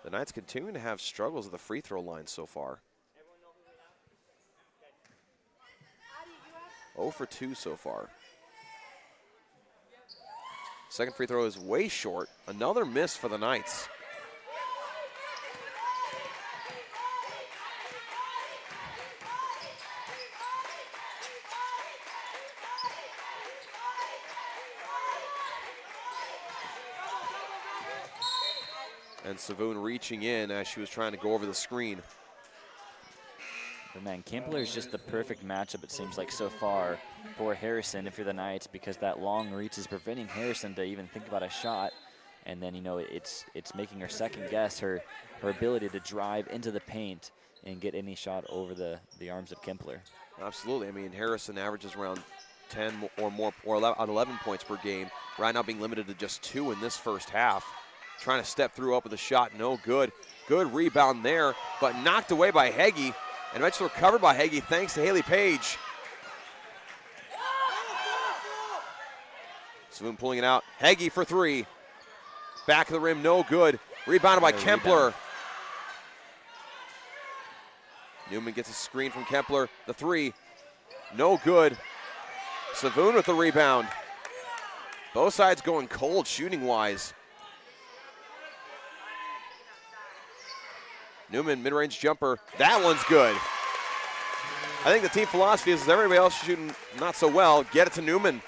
The Knights continuing to have struggles at the free throw line so far. 0 for 2 so far. Second free throw is way short. Another miss for the Knights. And Savoon reaching in as she was trying to go over the screen. But man, Kempler is just the perfect matchup, it seems like, so far for Harrison if you're the Knights, because that long reach is preventing Harrison to even think about a shot. And then, it's making her second guess her ability to drive into the paint and get any shot over the arms of Kempler. Absolutely. I mean, Harrison averages around 10 or more, or 11 points per game. Right now being limited to just 2 in this first half. Trying to step through up with a shot, no good. Good rebound there, but knocked away by Heggie. And eventually recovered by Heggie thanks to Haley Page. Savoon pulling it out. Heggie for 3. Back of the rim, no good. Rebounded by Kempler. Newman gets a screen from Kempler. The 3, no good. Savoon with the rebound. Both sides going cold shooting-wise. Newman, mid-range jumper. That one's good. I think the team philosophy is everybody else shooting not so well, get it to Newman.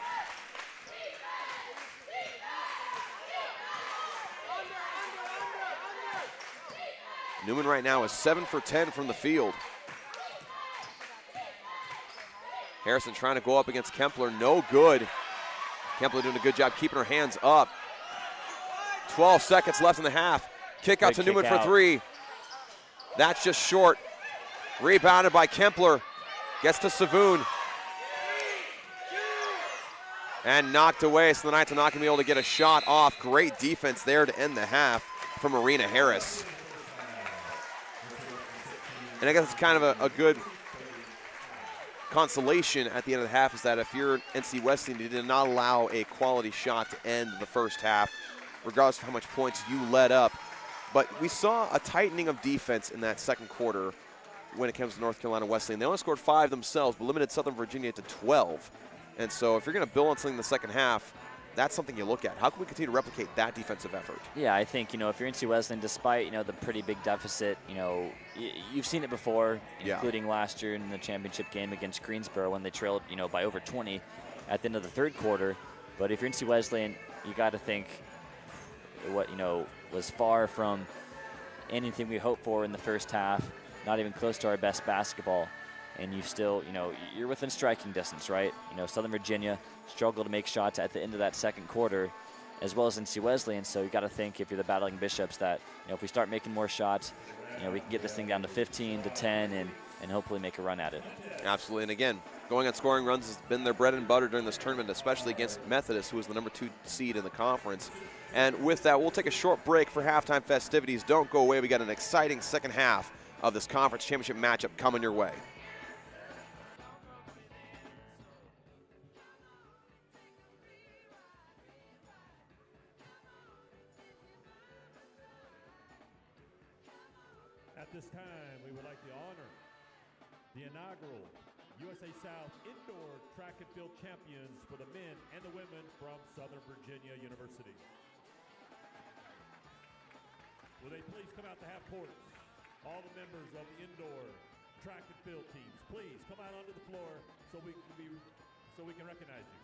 Newman right now is 7 for 10 from the field. Harrison trying to go up against Kempler, no good. Kempler doing a good job keeping her hands up. 12 seconds left in the half. Kick out to Newman for three. That's just short. Rebounded by Kempler. Gets to Savoon. And knocked away, so the Knights are not going to be able to get a shot off. Great defense there to end the half from Marina Harris. And I guess it's kind of a good consolation at the end of the half is that if you're NC Wesleyan, you did not allow a quality shot to end the first half, regardless of how much points you led up. But we saw a tightening of defense in that second quarter when it comes to North Carolina Wesleyan. They only scored 5 themselves, but limited Southern Virginia to 12. And so if you're going to build on something in the second half, that's something you look at. How can we continue to replicate that defensive effort? Yeah, I think, if you're NC Wesleyan, despite, the pretty big deficit, you've seen it before, including last year in the championship game against Greensboro when they trailed, by over 20 at the end of the third quarter. But if you're NC Wesleyan, you got to think what, was far from anything we hoped for in the first half, not even close to our best basketball. And you still, you're within striking distance, right? Southern Virginia struggled to make shots at the end of that second quarter, as well as NC Wesleyan. So you got to think, if you're the Battling Bishops, that if we start making more shots, we can get this thing down to 15 to 10 and hopefully make a run at it. Absolutely. And again, going on scoring runs has been their bread and butter during this tournament, especially against Methodist, who was the number 2 seed in the conference. And with that, we'll take a short break for halftime festivities. Don't go away. We got an exciting second half of this conference championship matchup coming your way. At this time, we would like to honor the inaugural USA South Indoor Track and Field Champions for the men and the women from Southern Virginia University. Will they please come out to half court? All the members of the indoor track and field teams, please come out onto the floor so we can recognize you.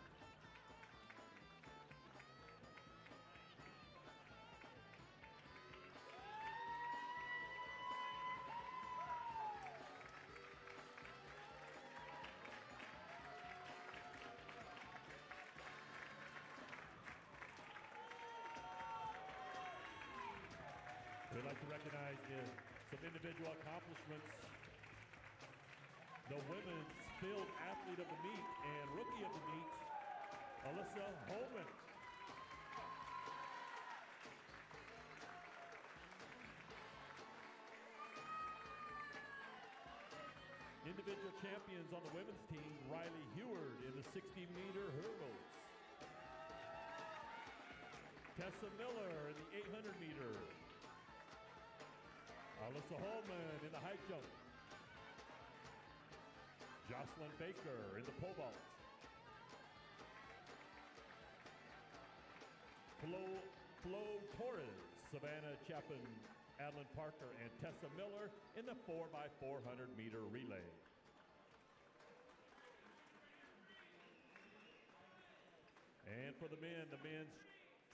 We'd like to recognize some individual accomplishments. The women's field athlete of the meet and rookie of the meet, Alyssa Holman. Individual champions on the women's team, Riley Heward in the 60-meter hurdles. Tessa Miller in the 800-meter. Alyssa Holman in the high jump. Jocelyn Baker in the pole vault. Flo Torres, Savannah Chapin, Adeline Parker, and Tessa Miller in the 4x400-meter relay. And for the men's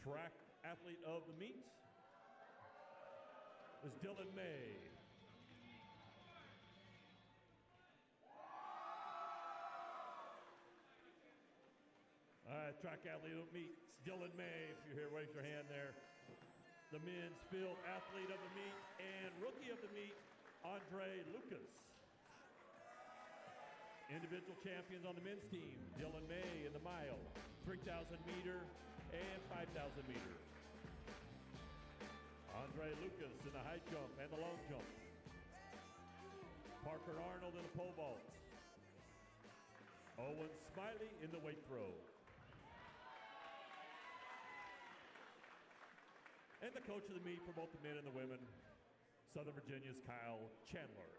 track athlete of the meet is Dylan May. All right, track athlete of the meet, Dylan May. If you're here, raise your hand there. The men's field athlete of the meet and rookie of the meet, Andre Lucas. Individual champions on the men's team, Dylan May in the mile, 3,000 meter and 5,000 meter. Andre Lucas in the high jump and the long jump. Parker Arnold in the pole vault. Owen Smiley in the weight throw. And the coach of the meet for both the men and the women, Southern Virginia's Kyle Chandler.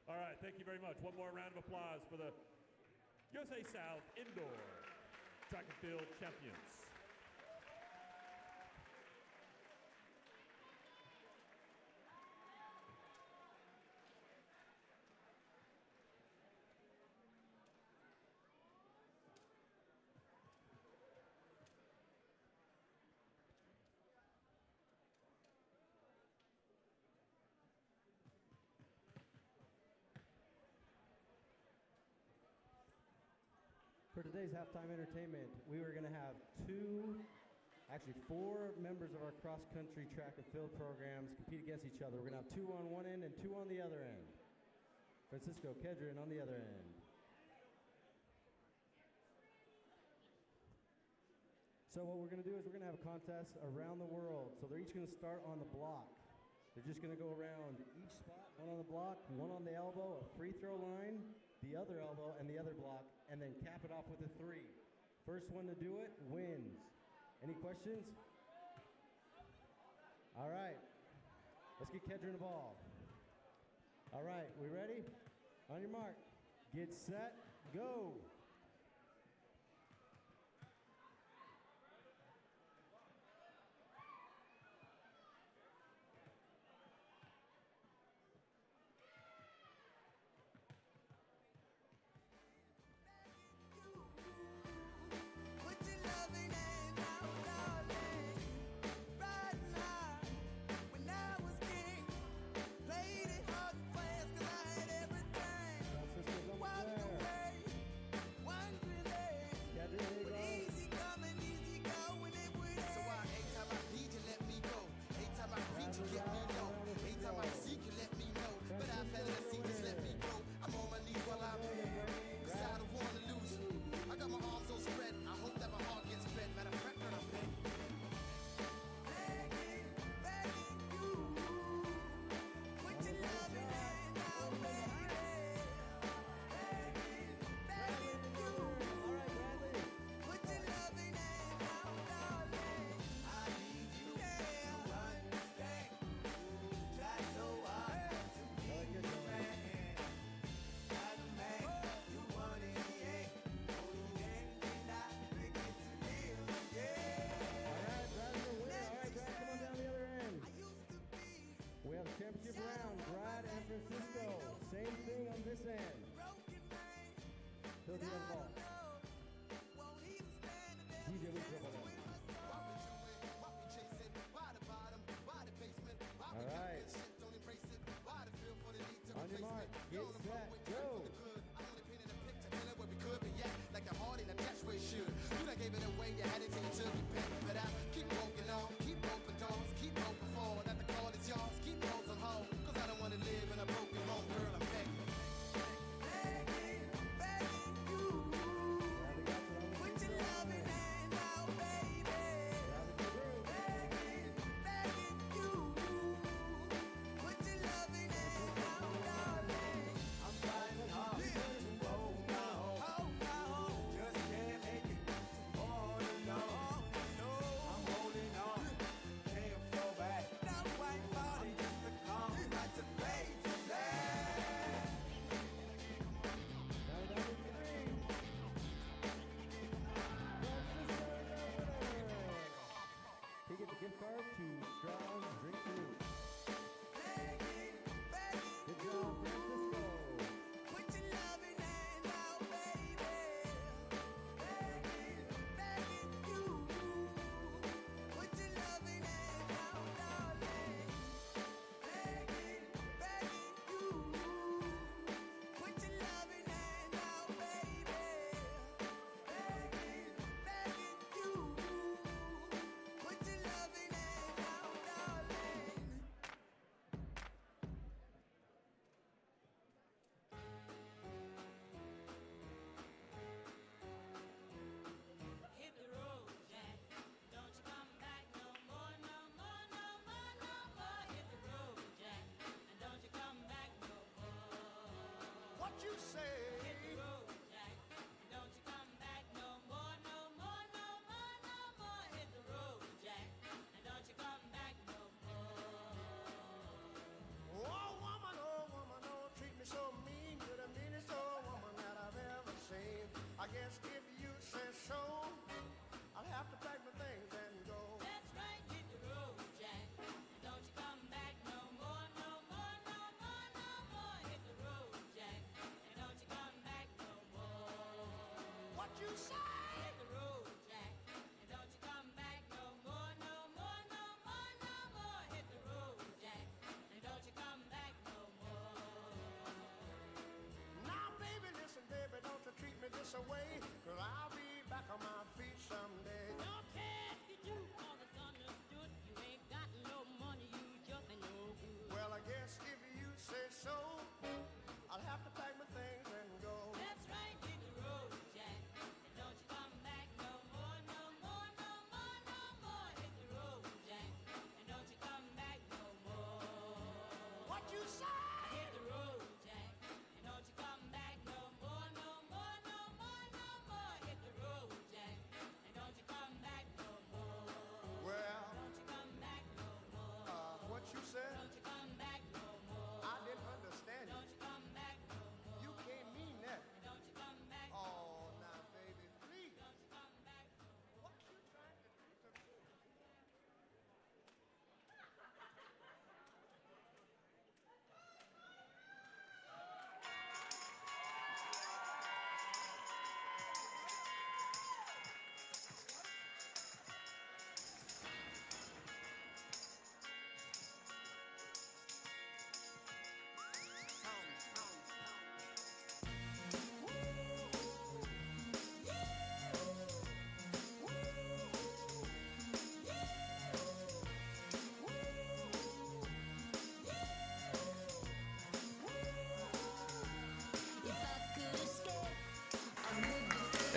All right, thank you very much. One more round of applause for the USA South Indoor Track and Field Champions. For today's halftime entertainment, we were going to have four members of our cross-country track and field programs compete against each other. We're going to have two on one end and two on the other end. Francisco Kedron on the other end. So what we're going to do is we're going to have a contest around the world. So they're each going to start on the block. They're just going to go around each spot, one on the block, one on the elbow, a free throw line, the other elbow, and the other block, and then cap it off with a three. First one to do it wins. Any questions? All right. Let's get Kedron the ball. All right, we ready? On your mark. Get set, go. Championship round, Brad and Francisco. Same thing on this end. He'll do the ball. DJ will dribble it. All right. On your mark, get set, go. Like a heart in a dash way should. You done gave it away, you had it till you took it back. But I keep walking on, keep open doors, keep open forward. That the call is yours, keep those on hold. Cause I don't wanna live in a broken home, girl, I'm begging. Begging you. Put your loving hand out, baby. Begging you. Put your loving hand out, darling. I'm fighting hard. Just can't make it all alone.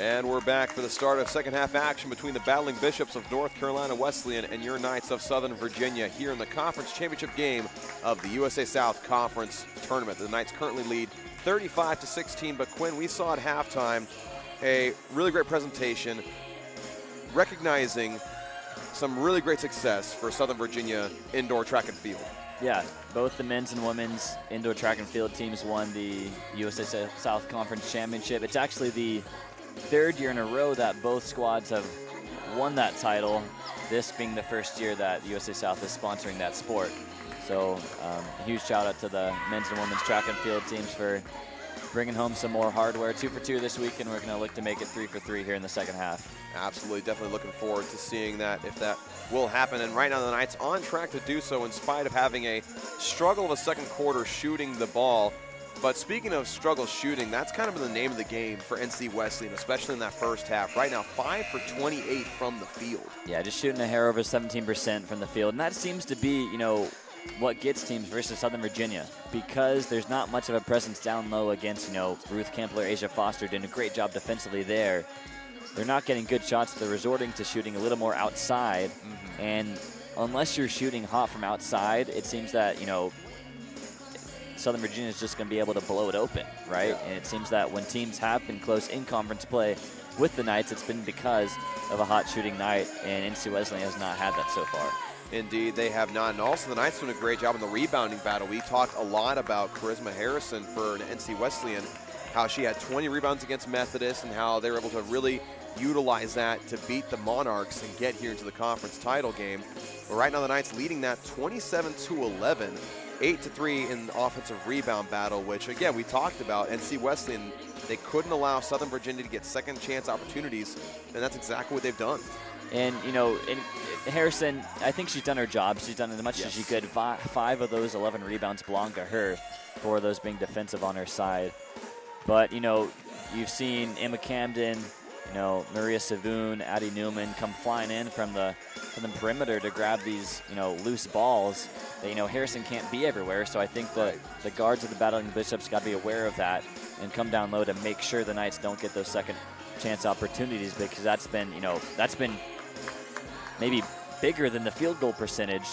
And we're back for the start of second half action between the Battling Bishops of North Carolina Wesleyan and your Knights of Southern Virginia here in the conference championship game of the USA South Conference Tournament. The Knights currently lead 35-16, but Quinn, we saw at halftime a really great presentation recognizing some really great success for Southern Virginia indoor track and field. Yeah, both the men's and women's indoor track and field teams won the USA South Conference Championship. It's actually the third year in a row that both squads have won that title, this being the first year that USA South is sponsoring that sport. So a huge shout out to the men's and women's track and field teams for bringing home some more hardware. 2 for 2 this week, and we're going to look to make it 3 for 3 here in the second half. Absolutely, definitely looking forward to seeing that, if that will happen. And right now the Knights on track to do so in spite of having a struggle of a second quarter shooting the ball. But speaking of struggle shooting, that's kind of been the name of the game for NC Wesleyan, especially in that first half. Right now, 5 for 28 from the field. Yeah, just shooting a hair over 17% from the field. And that seems to be, what gets teams versus Southern Virginia, because there's not much of a presence down low against, Ruth Kempler, Asia Foster doing a great job defensively there. They're not getting good shots. They're resorting to shooting a little more outside. Mm-hmm. And unless you're shooting hot from outside, it seems that, Southern Virginia is just going to be able to blow it open, right? Yeah. And it seems that when teams have been close in conference play with the Knights, it's been because of a hot shooting night, and NC Wesleyan has not had that so far. Indeed, they have not. And also the Knights doing a great job in the rebounding battle. We talked a lot about Charisma Harrison for NC Wesleyan, how she had 20 rebounds against Methodist and how they were able to really utilize that to beat the Monarchs and get here into the conference title game. But right now the Knights leading that 27-11, 8-3 in the offensive rebound battle, which again we talked about. NC Wesleyan, they couldn't allow Southern Virginia to get second chance opportunities, and that's exactly what they've done. And, Harrison, I think she's done her job. She's done as much as she could. 5 of those 11 rebounds belong to her, 4 of those being defensive on her side. But, you've seen Emma Camden, Maria Savoon, Addie Newman come flying in from the perimeter to grab these, loose balls. That, Harrison can't be everywhere, so I think the guards of the Battling Bishops got to be aware of that and come down low to make sure the Knights don't get those second chance opportunities, because that's been maybe bigger than the field goal percentage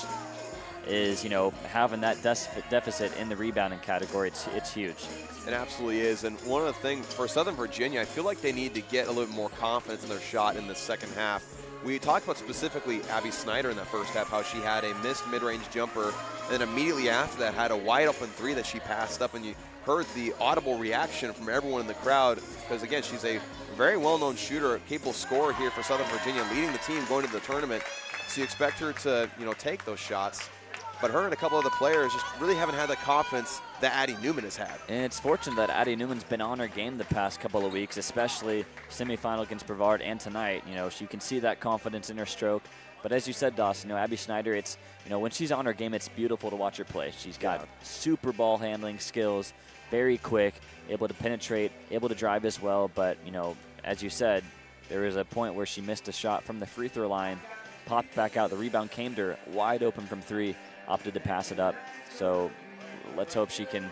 is, having that deficit in the rebounding category. It's huge. It absolutely is. And one of the things for Southern Virginia, I feel like they need to get a little bit more confidence in their shot in the second half. We talked about specifically Abby Snyder in that first half, how she had a missed mid-range jumper, and then immediately after that had a wide open 3 that she passed up, and you heard the audible reaction from everyone in the crowd, because again, she's a very well-known shooter, capable scorer here for Southern Virginia, leading the team going into the tournament. So you expect her to, take those shots. But her and a couple of the players just really haven't had the confidence that Addie Newman has had. And it's fortunate that Addie Newman's been on her game the past couple of weeks, especially semifinal against Brevard and tonight. You can see that confidence in her stroke. But as you said, Dawson, Abby Schneider, it's, when she's on her game, it's beautiful to watch her play. She's got super ball handling skills, very quick, able to penetrate, able to drive as well. But, as you said, there was a point where she missed a shot from the free throw line, popped back out. The rebound came to her wide open from 3. Opted to pass it up. So let's hope she can,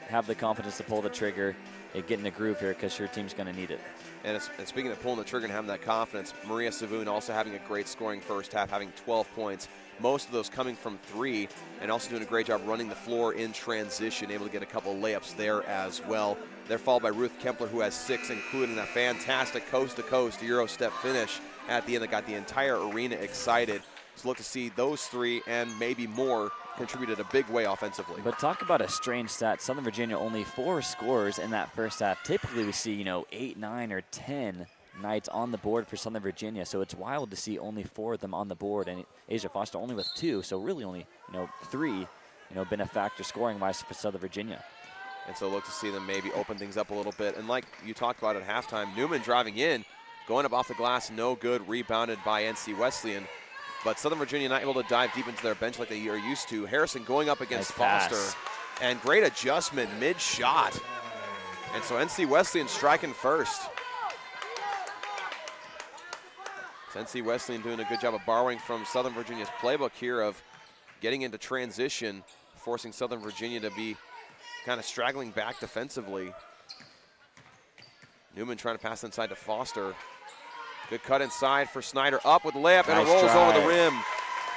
have the confidence to pull the trigger and get in the groove here, because her team's going to need it. And speaking of pulling the trigger and having that confidence, Maria Savoon also having a great scoring first half, having 12 points. Most of those coming from 3, and also doing a great job running the floor in transition, able to get a couple of layups there as well. They're followed by Ruth Kempler, who has 6, including that fantastic coast-to-coast Euro step finish at the end that got the entire arena excited. So look to see those 3 and maybe more contributed a big way offensively. But talk about a strange stat. Southern Virginia only 4 scorers in that first half. Typically we see, 8, 9, or 10 Knights on the board for Southern Virginia. So it's wild to see only 4 of them on the board, and Asia Foster only with 2. So really only, 3, been a factor scoring-wise for Southern Virginia. And so look to see them maybe open things up a little bit. And like you talked about at halftime, Newman driving in, going up off the glass, no good, rebounded by NC Wesleyan. But Southern Virginia not able to dive deep into their bench like they are used to. Harrison going up against Foster. And great adjustment mid-shot. And so NC Wesleyan striking first. So NC Wesleyan doing a good job of borrowing from Southern Virginia's playbook here of getting into transition, forcing Southern Virginia to be kind of straggling back defensively. Newman trying to pass inside to Foster. Good cut inside for Snyder. Up with the layup, and it Nice rolls over the drive. rim.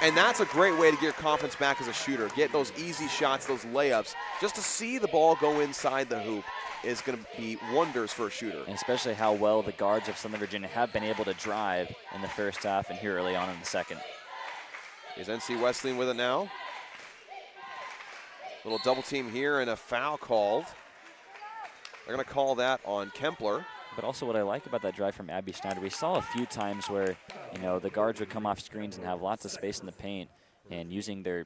And that's a great way to get your confidence back as a shooter. Get those easy shots, those layups. Just to see the ball go inside the hoop is going to be wonders for a shooter. And especially how well the guards of Southern Virginia have been able to drive in the first half and here early on in the second. Is NC Wesleyan with it now? Little double team here and a foul called. They're going to call that on Kempler. But also what I like about that drive from Abby Schneider, we saw a few times where, the guards would come off screens and have lots of space in the paint, and using their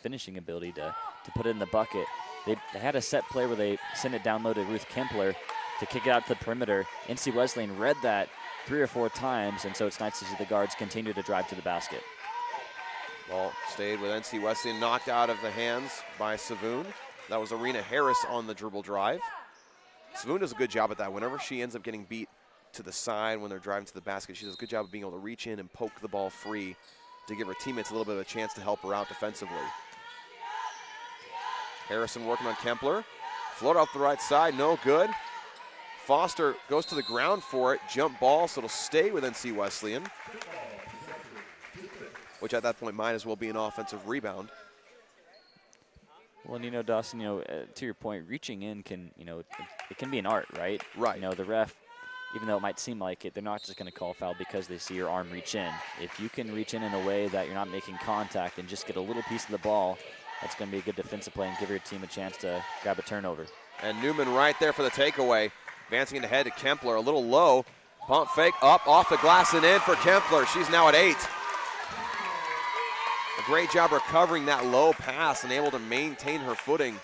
finishing ability to put it in the bucket. They had a set play where they sent it down low to Ruth Kempler to kick it out to the perimeter. NC Wesleyan read that 3 or 4 times, and so it's nice to see the guards continue to drive to the basket. Ball stayed with NC Wesleyan, knocked out of the hands by Savoon. That was Arena Harris on the dribble drive. Savoon does a good job at that. Whenever she ends up getting beat to the side when they're driving to the basket, she does a good job of being able to reach in and poke the ball free to give her teammates a little bit of a chance to help her out defensively. Harrison working on Kempler. Float off the right side, no good. Foster goes to the ground for it. Jump ball, so it'll stay with NC Wesleyan, which at that point might as well be an offensive rebound. Well, and Dawson, to your point, reaching in can, it can be an art, right? Right. The ref, even though it might seem like it, they're not just going to call foul because they see your arm reach in. If you can reach in a way that you're not making contact and just get a little piece of the ball, that's going to be a good defensive play and give your team a chance to grab a turnover. And Newman right there for the takeaway. Advancing it ahead to Kempler, a little low. Pump fake up off the glass and in for Kempler. She's now at 8. A great job recovering that low pass and able to maintain her footing,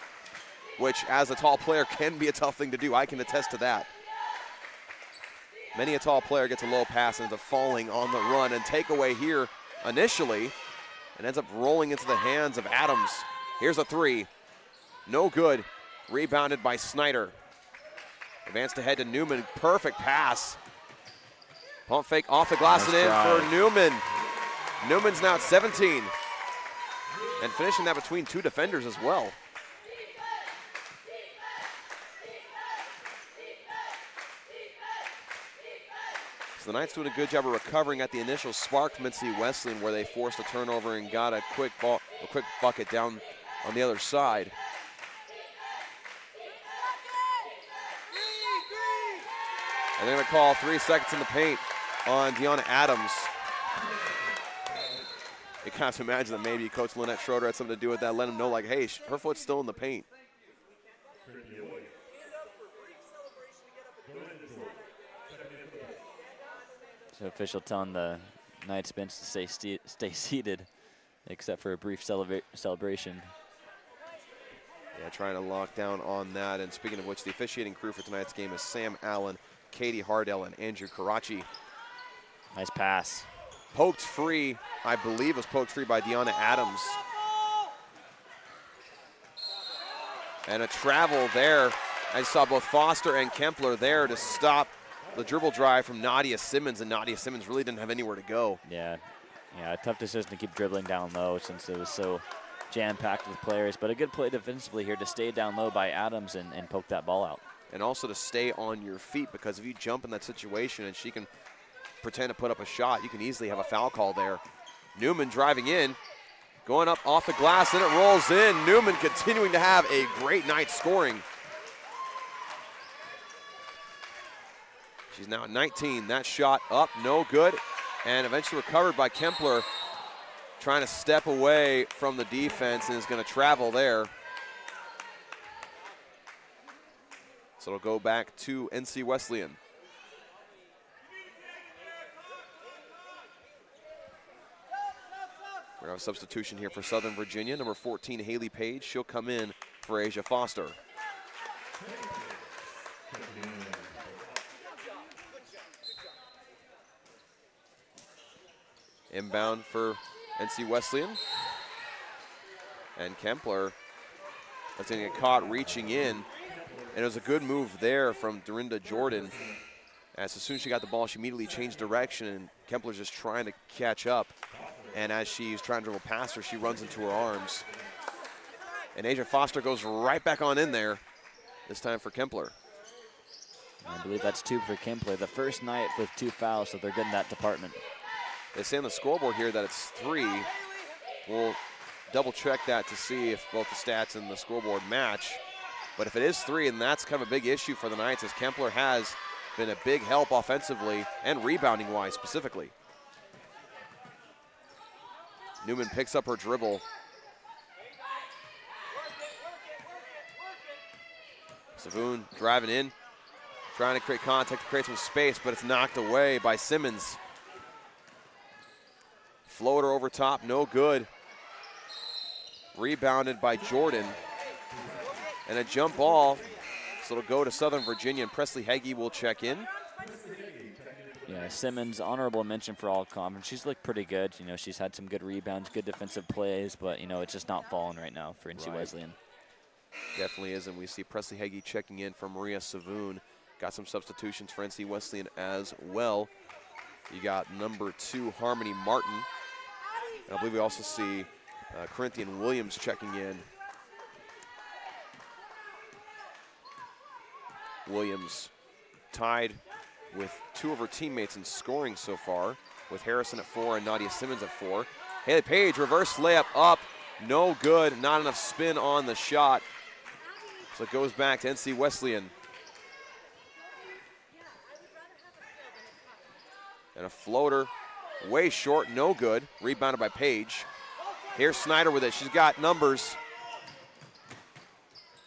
which as a tall player can be a tough thing to do. I can attest to that. Many a tall player gets a low pass and ends up falling on the run. And takeaway here initially, and ends up rolling into the hands of Adams. Here's a 3. No good. Rebounded by Snyder. Advanced ahead to Newman. Perfect pass. Pump fake off the glass Nice and in drive. for Newman. Newman's now at 17. And finishing that between 2 defenders as well. So the Knights doing a good job of recovering at the initial spark from NC Wesleyan, where they forced a turnover and got a quick bucket down on the other side. And they're going to call 3 seconds in the paint on Deanna Adams. You kind of imagine that maybe Coach Lynette Schroeder had something to do with that. Let him know, like, hey, her foot's still in the paint. So official telling the Knights bench to stay seated, except for a brief celebration. Yeah, trying to lock down on that. And speaking of which, the officiating crew for tonight's game is Sam Allen, Katie Hardell, and Andrew Karachi. Nice pass. Poked free, I believe was poked free by Deanna Adams. And a travel there. I saw both Foster and Kempler there to stop the dribble drive from Nadia Simmons, and Nadia Simmons really didn't have anywhere to go. Yeah, a tough decision to keep dribbling down low since it was so jam-packed with players, but a good play defensively here to stay down low by Adams and poke that ball out. And also to stay on your feet, because if you jump in that situation and she can pretend to put up a shot, you can easily have a foul call there. Newman driving in, going up off the glass, and it rolls in. Newman continuing to have a great night scoring. She's now at 19. That shot up, no good, and eventually recovered by Kempler, trying to step away from the defense and is going to travel there. So it'll go back to NC Wesleyan. We're going to have a substitution here for Southern Virginia. Number 14, Haley Page. She'll come in for Asia Foster. Inbound for NC Wesleyan. And Kempler was going to get caught reaching in. And it was a good move there from Dorinda Jordan. As soon as she got the ball, she immediately changed direction, and Kempler's just trying to catch up. And as she's trying to dribble past her, she runs into her arms. And Asia Foster goes right back on in there, this time for Kempler. I believe that's 2 for Kempler. The first night with 2 fouls, so they're good in that department. They say on the scoreboard here that it's 3. We'll double check that to see if both the stats and the scoreboard match. But if it is 3, then that's kind of a big issue for the Knights, as Kempler has been a big help offensively and rebounding-wise specifically. Newman picks up her dribble. Savoon driving in, trying to create contact, to create some space, but it's knocked away by Simmons. Floater over top, no good. Rebounded by Jordan. And a jump ball, so it'll go to Southern Virginia, and Presley Heggie will check in. Yeah, Simmons, honorable mention for all conference. She's looked pretty good. You know, she's had some good rebounds, good defensive plays, but, you know, it's just not falling right now for NC Wesleyan. Definitely is, and we see Presley Heggie checking in for Maria Savoon. Got some substitutions for NC Wesleyan as well. You got number 2, Harmony Martin. And I believe we also see Corinthian Williams checking in. Williams tied with 2 of her teammates in scoring so far, with Harrison at 4 and Nadia Simmons at 4. Haley Page, reverse layup up, no good, not enough spin on the shot. So it goes back to NC Wesleyan. And a floater, way short, no good, rebounded by Page. Here's Snyder with it, she's got numbers.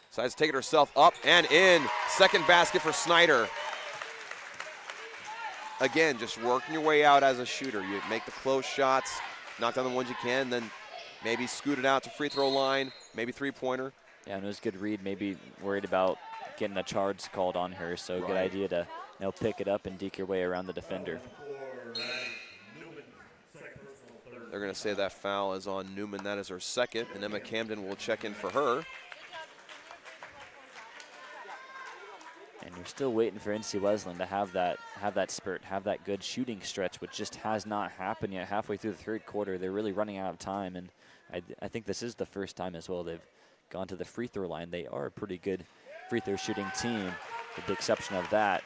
Decides to take it herself, up and in. Second basket for Snyder. Again, just working your way out as a shooter. You make the close shots, knock down the ones you can, then maybe scoot it out to free throw line, maybe three-pointer. Yeah, and it was a good read. Maybe worried about getting a charge called on her, so good idea to, you know, pick it up and deke your way around the defender. They're going to say that foul is on Newman. That is her second, and Emma Camden will check in for her. And you're still waiting for NC Wesleyan to have that spurt, have that good shooting stretch, which just has not happened yet. Halfway through the third quarter, they're really running out of time, and I think this is the first time as well they've gone to the free throw line. They are a pretty good free throw shooting team, with the exception of that.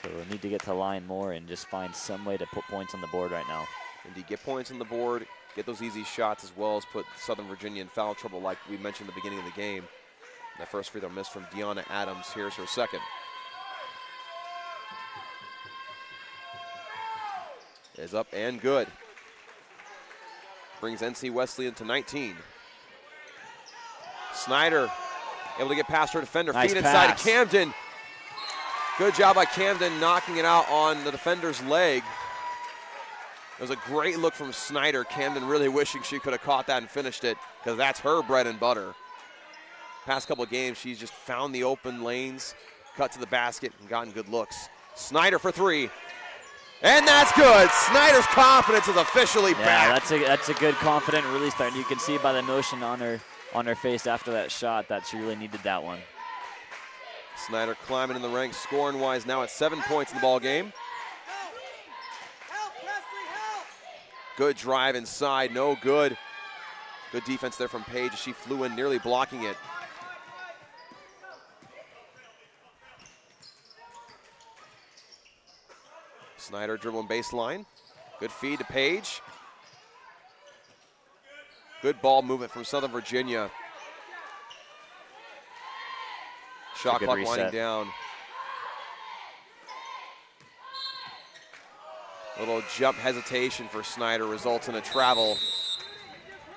So we'll need to get to the line more and just find some way to put points on the board right now. Indeed, get points on the board, get those easy shots, as well as put Southern Virginia in foul trouble like we mentioned at the beginning of the game. That first free throw missed from Deanna Adams. Here's her second. Is up and good. Brings NC Wesleyan to 19. Snyder able to get past her defender. Nice feed pass. Inside to Camden. Good job by Camden knocking it out on the defender's leg. It was a great look from Snyder. Camden really wishing she could have caught that and finished it, because that's her bread and butter. Past couple of games, she's just found the open lanes, cut to the basket, and gotten good looks. Snyder for 3. And that's good. Snyder's confidence is officially back. That's a good, confident release there. And you can see by the emotion on her face after that shot that she really needed that one. Snyder climbing in the ranks scoring-wise, now at 7 points in the ball game. Good drive inside, no good. Good defense there from Page. She flew in, nearly blocking it. Snyder dribbling baseline. Good feed to Page. Good ball movement from Southern Virginia. Shot clock winding down. Little jump hesitation for Snyder results in a travel.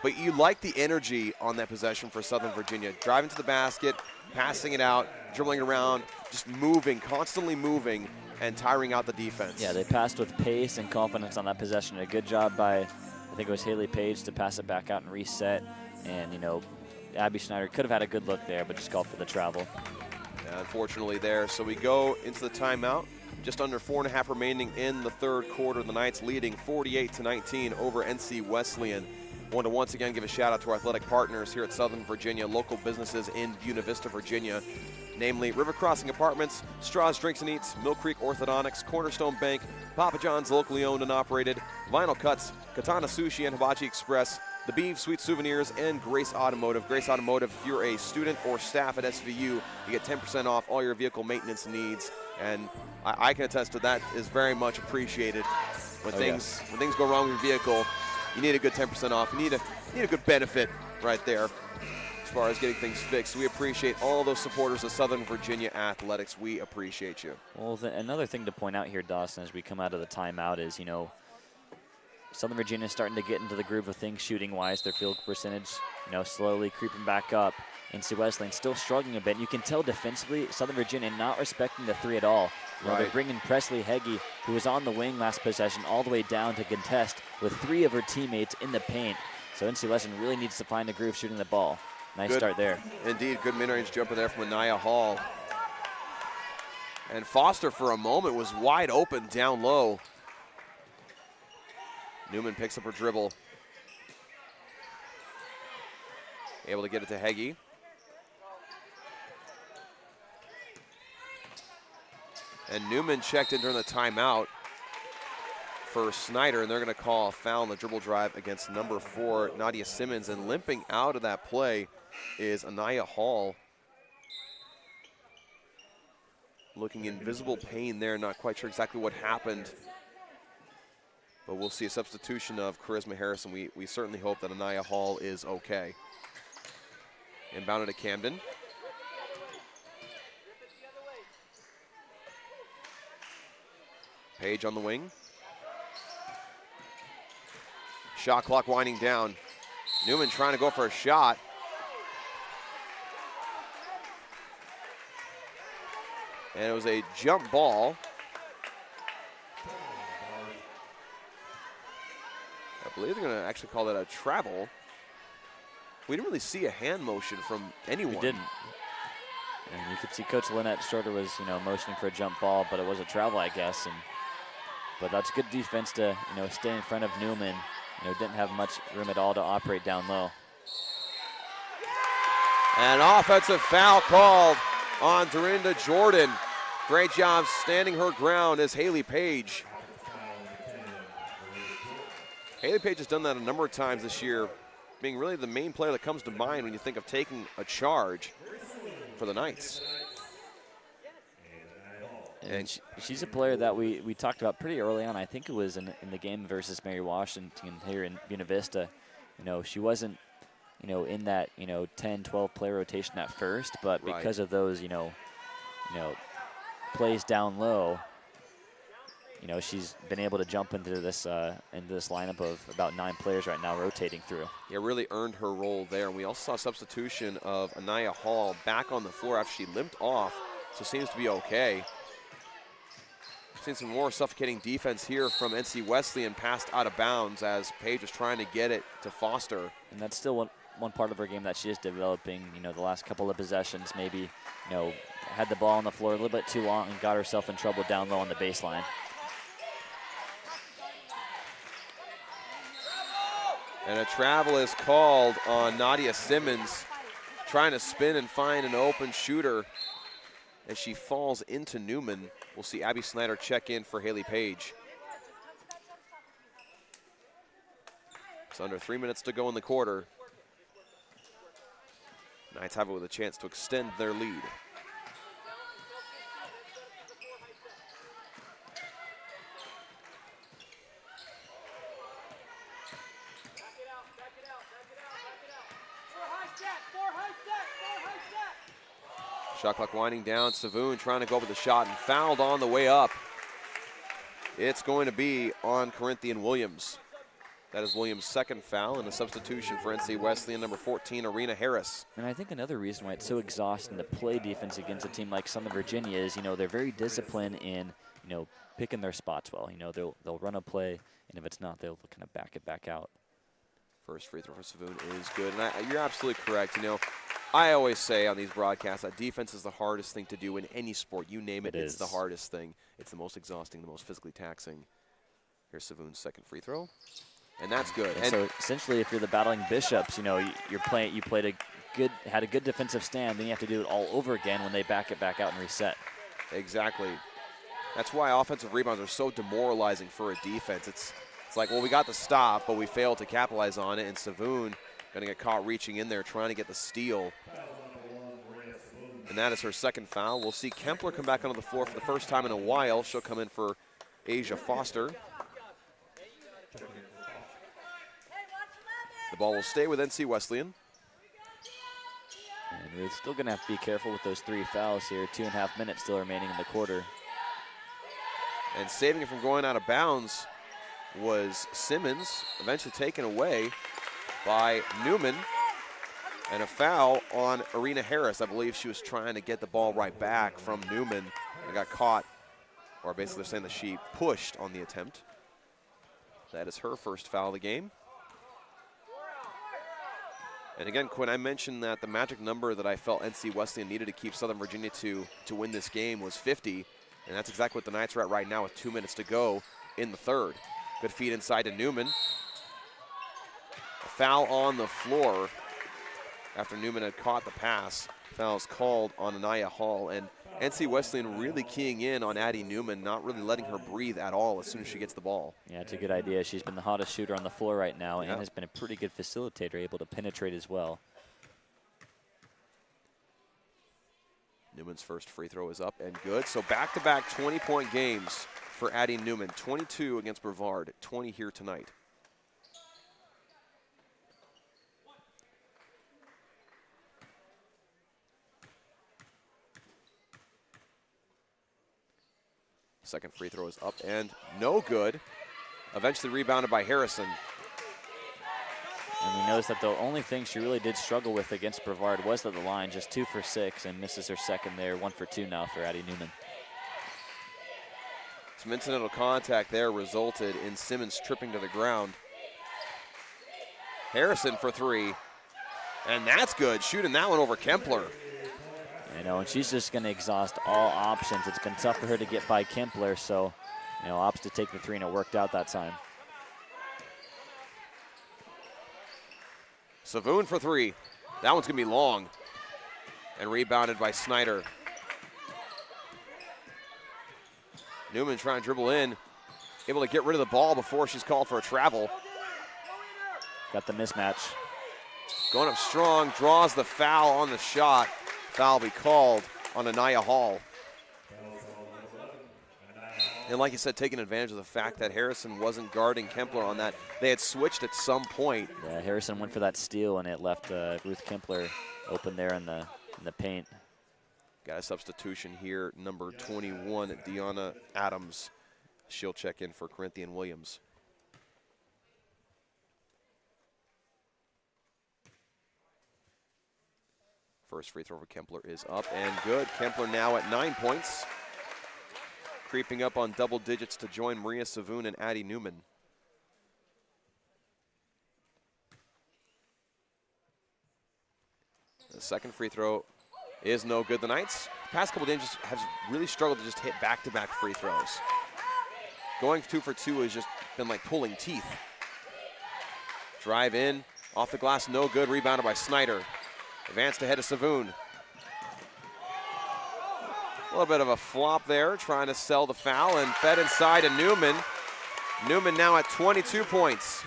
But you like the energy on that possession for Southern Virginia. Driving to the basket, passing it out, dribbling around, just moving, constantly moving, and tiring out the defense. Yeah, they passed with pace and confidence on that possession. A good job by, I think it was Haley Page, to pass it back out and reset. And, you know, Abby Schneider could have had a good look there, but just called for the travel. Yeah, unfortunately there. So we go into the timeout. Just under 4.5 remaining in the third quarter. The Knights leading 48-19 over NC Wesleyan. Want to once again give a shout out to our athletic partners here at Southern Virginia, local businesses in Buena Vista, Virginia, namely River Crossing Apartments, Straws Drinks and Eats, Mill Creek Orthodontics, Cornerstone Bank, Papa John's locally owned and operated, Vinyl Cuts, Katana Sushi and Hibachi Express, the Beeve Sweet Souvenirs, and Grace Automotive. Grace Automotive, if you're a student or staff at SVU, you get 10% off all your vehicle maintenance needs. And I can attest to that is very much appreciated. When things go wrong with your vehicle, you need a good 10% off. You need a good benefit right there as far as getting things fixed. We appreciate all those supporters of Southern Virginia Athletics. We appreciate you. Well, another thing to point out here, Dawson, as we come out of the timeout is, Southern Virginia is starting to get into the groove of things shooting-wise. Their field percentage, slowly creeping back up. NC Wesleyan still struggling a bit. You can tell defensively, Southern Virginia not respecting the three at all. They're bringing Presley Heggie, who was on the wing last possession, all the way down to contest with 3 of her teammates in the paint. So NC Wesleyan really needs to find a groove shooting the ball. Nice start there. Indeed, good mid-range jumper there from Anaya Hall. And Foster, for a moment, was wide open down low. Newman picks up her dribble. Able to get it to Heggie. And Newman checked in during the timeout for Snyder, and they're going to call a foul on the dribble drive against number 4, Nadia Simmons. And limping out of that play is Anaya Hall. Looking in visible pain there, not quite sure exactly what happened. But we'll see a substitution of Charisma Harrison. We certainly hope that Anaya Hall is okay. Inbounded to Camden. Page on the wing. Shot clock winding down. Newman trying to go for a shot. And it was a jump ball. I believe they're going to actually call that a travel. We didn't really see a hand motion from anyone. We didn't. And you could see Coach Lynette Shorter was, motioning for a jump ball, but it was a travel, I guess. But that's good defense to, stay in front of Newman. Didn't have much room at all to operate down low. An offensive foul called on Dorinda Jordan. Great job standing her ground as Haley Page. Haley Page has done that a number of times this year, being really the main player that comes to mind when you think of taking a charge for the Knights. And she's a player that we talked about pretty early on. I think it was in the game versus Mary Washington here in Buena Vista. She wasn't, in that, 10, 12 player rotation at first, but because of those, plays down low, she's been able to jump into this lineup of about 9 players right now rotating through. Yeah, really earned her role there. And we also saw substitution of Anaya Hall back on the floor after she limped off, so seems to be okay. Seen some more suffocating defense here from NC Wesleyan, passed out of bounds as Page was trying to get it to Foster. And that's still one part of her game that she is developing. The last couple of possessions maybe, had the ball on the floor a little bit too long and got herself in trouble down low on the baseline. And a travel is called on Nadia Simmons, trying to spin and find an open shooter as she falls into Newman. We'll see Abby Snyder check in for Haley Page. It's under 3 minutes to go in the quarter. Knights have it with a chance to extend their lead. Shot clock winding down. Savoon trying to go with the shot and fouled on the way up. It's going to be on Corinthian Williams. That is Williams' second foul and a substitution for NC Wesleyan, number 14, Arena Harris. And I think another reason why it's so exhausting to play defense against a team like Southern Virginia is, they're very disciplined in, picking their spots well. They'll run a play, and if it's not, they'll kind of back it back out. First free throw for Savoon is good. And you're absolutely correct. I always say on these broadcasts that defense is the hardest thing to do in any sport. You name it, it's the hardest thing. It's the most exhausting, the most physically taxing. Here's Savoon's second free throw, and that's good. And so essentially, if you're the Battling Bishops, you had a good defensive stand, then you have to do it all over again when they back it back out and reset. Exactly. That's why offensive rebounds are so demoralizing for a defense. It's It's like, well, we got the stop, but we failed to capitalize on it, and Savoon going to get caught reaching in there trying to get the steal. And that is her second foul. We'll see Kempler come back onto the floor for the first time in a while. She'll come in for Asia Foster. The ball will stay with NC Wesleyan. And we're still going to have to be careful with those 3 fouls here. 2.5 minutes still remaining in the quarter. And saving it from going out of bounds was Simmons, eventually taken away by Newman. And a foul on Arena Harris. I believe she was trying to get the ball right back from Newman and got caught, or basically they're saying that she pushed on the attempt. That is her first foul of the game. And again, Quinn, I mentioned that the magic number that I felt NC Wesleyan needed to keep Southern Virginia to win this game was 50, and that's exactly what the Knights are at right now with 2 minutes to go in the third. Good feed inside to Newman. A foul on the floor after Newman had caught the pass. Foul is called on Anaya Hall, and NC Wesleyan really keying in on Addie Newman, not really letting her breathe at all as soon as she gets the ball. Yeah, it's a good idea. She's been the hottest shooter on the floor right now and has been a pretty good facilitator, able to penetrate as well. Newman's first free throw is up and good. So back-to-back 20-point games for Addie Newman. 22 against Brevard, 20 here tonight. Second free throw is up and no good. Eventually rebounded by Harrison. And we noticed that the only thing she really did struggle with against Brevard was at the line, just 2 for 6, and misses her second there, 1 for 2 now for Addie Newman. Some incidental contact there resulted in Simmons tripping to the ground. Harrison for 3, and that's good, shooting that one over Kempler. You know, and she's just going to exhaust all options. It's been tough for her to get by Kempler, so, you know, opts to take the 3, and it worked out that time. Savoon for 3. That one's going to be long. And rebounded by Snyder. Newman trying to dribble in. Able to get rid of the ball before she's called for a travel. Got the mismatch. Going up strong, draws the foul on the shot. Foul be called on Anaya Hall. And like you said, taking advantage of the fact that Harrison wasn't guarding Kempler on that. They had switched at some point. Yeah, Harrison went for that steal, and it left Ruth Kempler open there in the paint. Got a substitution here, number 21, Deanna Adams. She'll check in for Corinthian Williams. First free throw for Kempler is up and good. Kempler now at 9 points. Creeping up on double digits to join Maria Savoon and Addie Newman. The second free throw is no good. The Knights, the past couple games, have really struggled to just hit back-to-back free throws. Going 2 for 2 has just been like pulling teeth. Drive in, off the glass, no good. Rebounded by Snyder. Advanced ahead of Savoon. A little bit of a flop there, trying to sell the foul, and fed inside to Newman. Newman now at 22 points.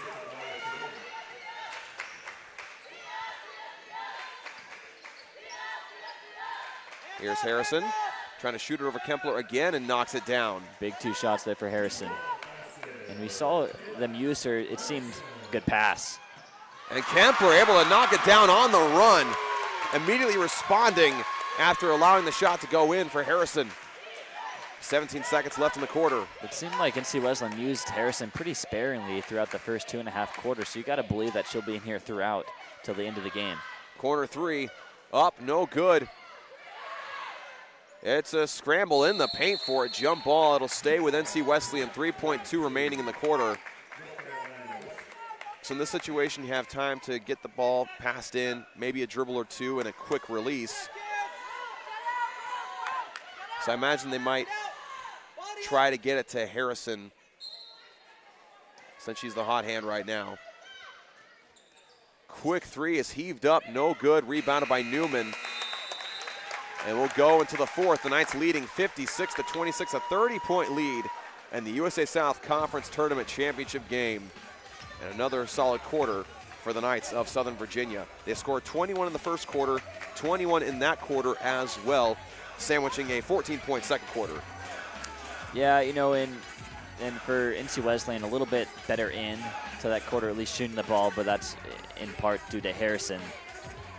Here's Harrison, trying to shoot it over Kempler again and knocks it down. Big 2 shots there for Harrison. And we saw them use her, it seemed good pass. And Kempler able to knock it down on the run, immediately responding after allowing the shot to go in for Harrison. 17 seconds left in the quarter. It seemed like NC Wesleyan used Harrison pretty sparingly throughout the first 2.5 quarters, so you got to believe that she'll be in here throughout till the end of the game. Corner 3, up, no good. It's a scramble in the paint for it. Jump ball, it'll stay with NC Wesleyan. 3.2 remaining in the quarter. So in this situation, you have time to get the ball passed in, maybe a dribble or 2 and a quick release. So I imagine they might try to get it to Harrison since she's the hot hand right now. Quick 3 is heaved up, no good. Rebounded by Newman. And we'll go into the fourth. The Knights leading 56-26, a 30-point lead and the USA South Conference Tournament Championship game. And another solid quarter for the Knights of Southern Virginia. They scored 21 in the first quarter, 21 in that quarter as well, sandwiching a 14-point second quarter. Yeah, you know, and for NC Wesleyan, a little bit better in to that quarter, at least shooting the ball, but that's in part due to Harrison.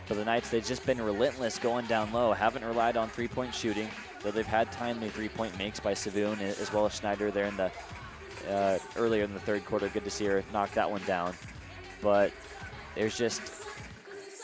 For the Knights, they've just been relentless going down low, haven't relied on three-point shooting, though they've had timely three-point makes by Savoon as well as Schneider there in the earlier in the third quarter. Good to see her knock that one down. But there's just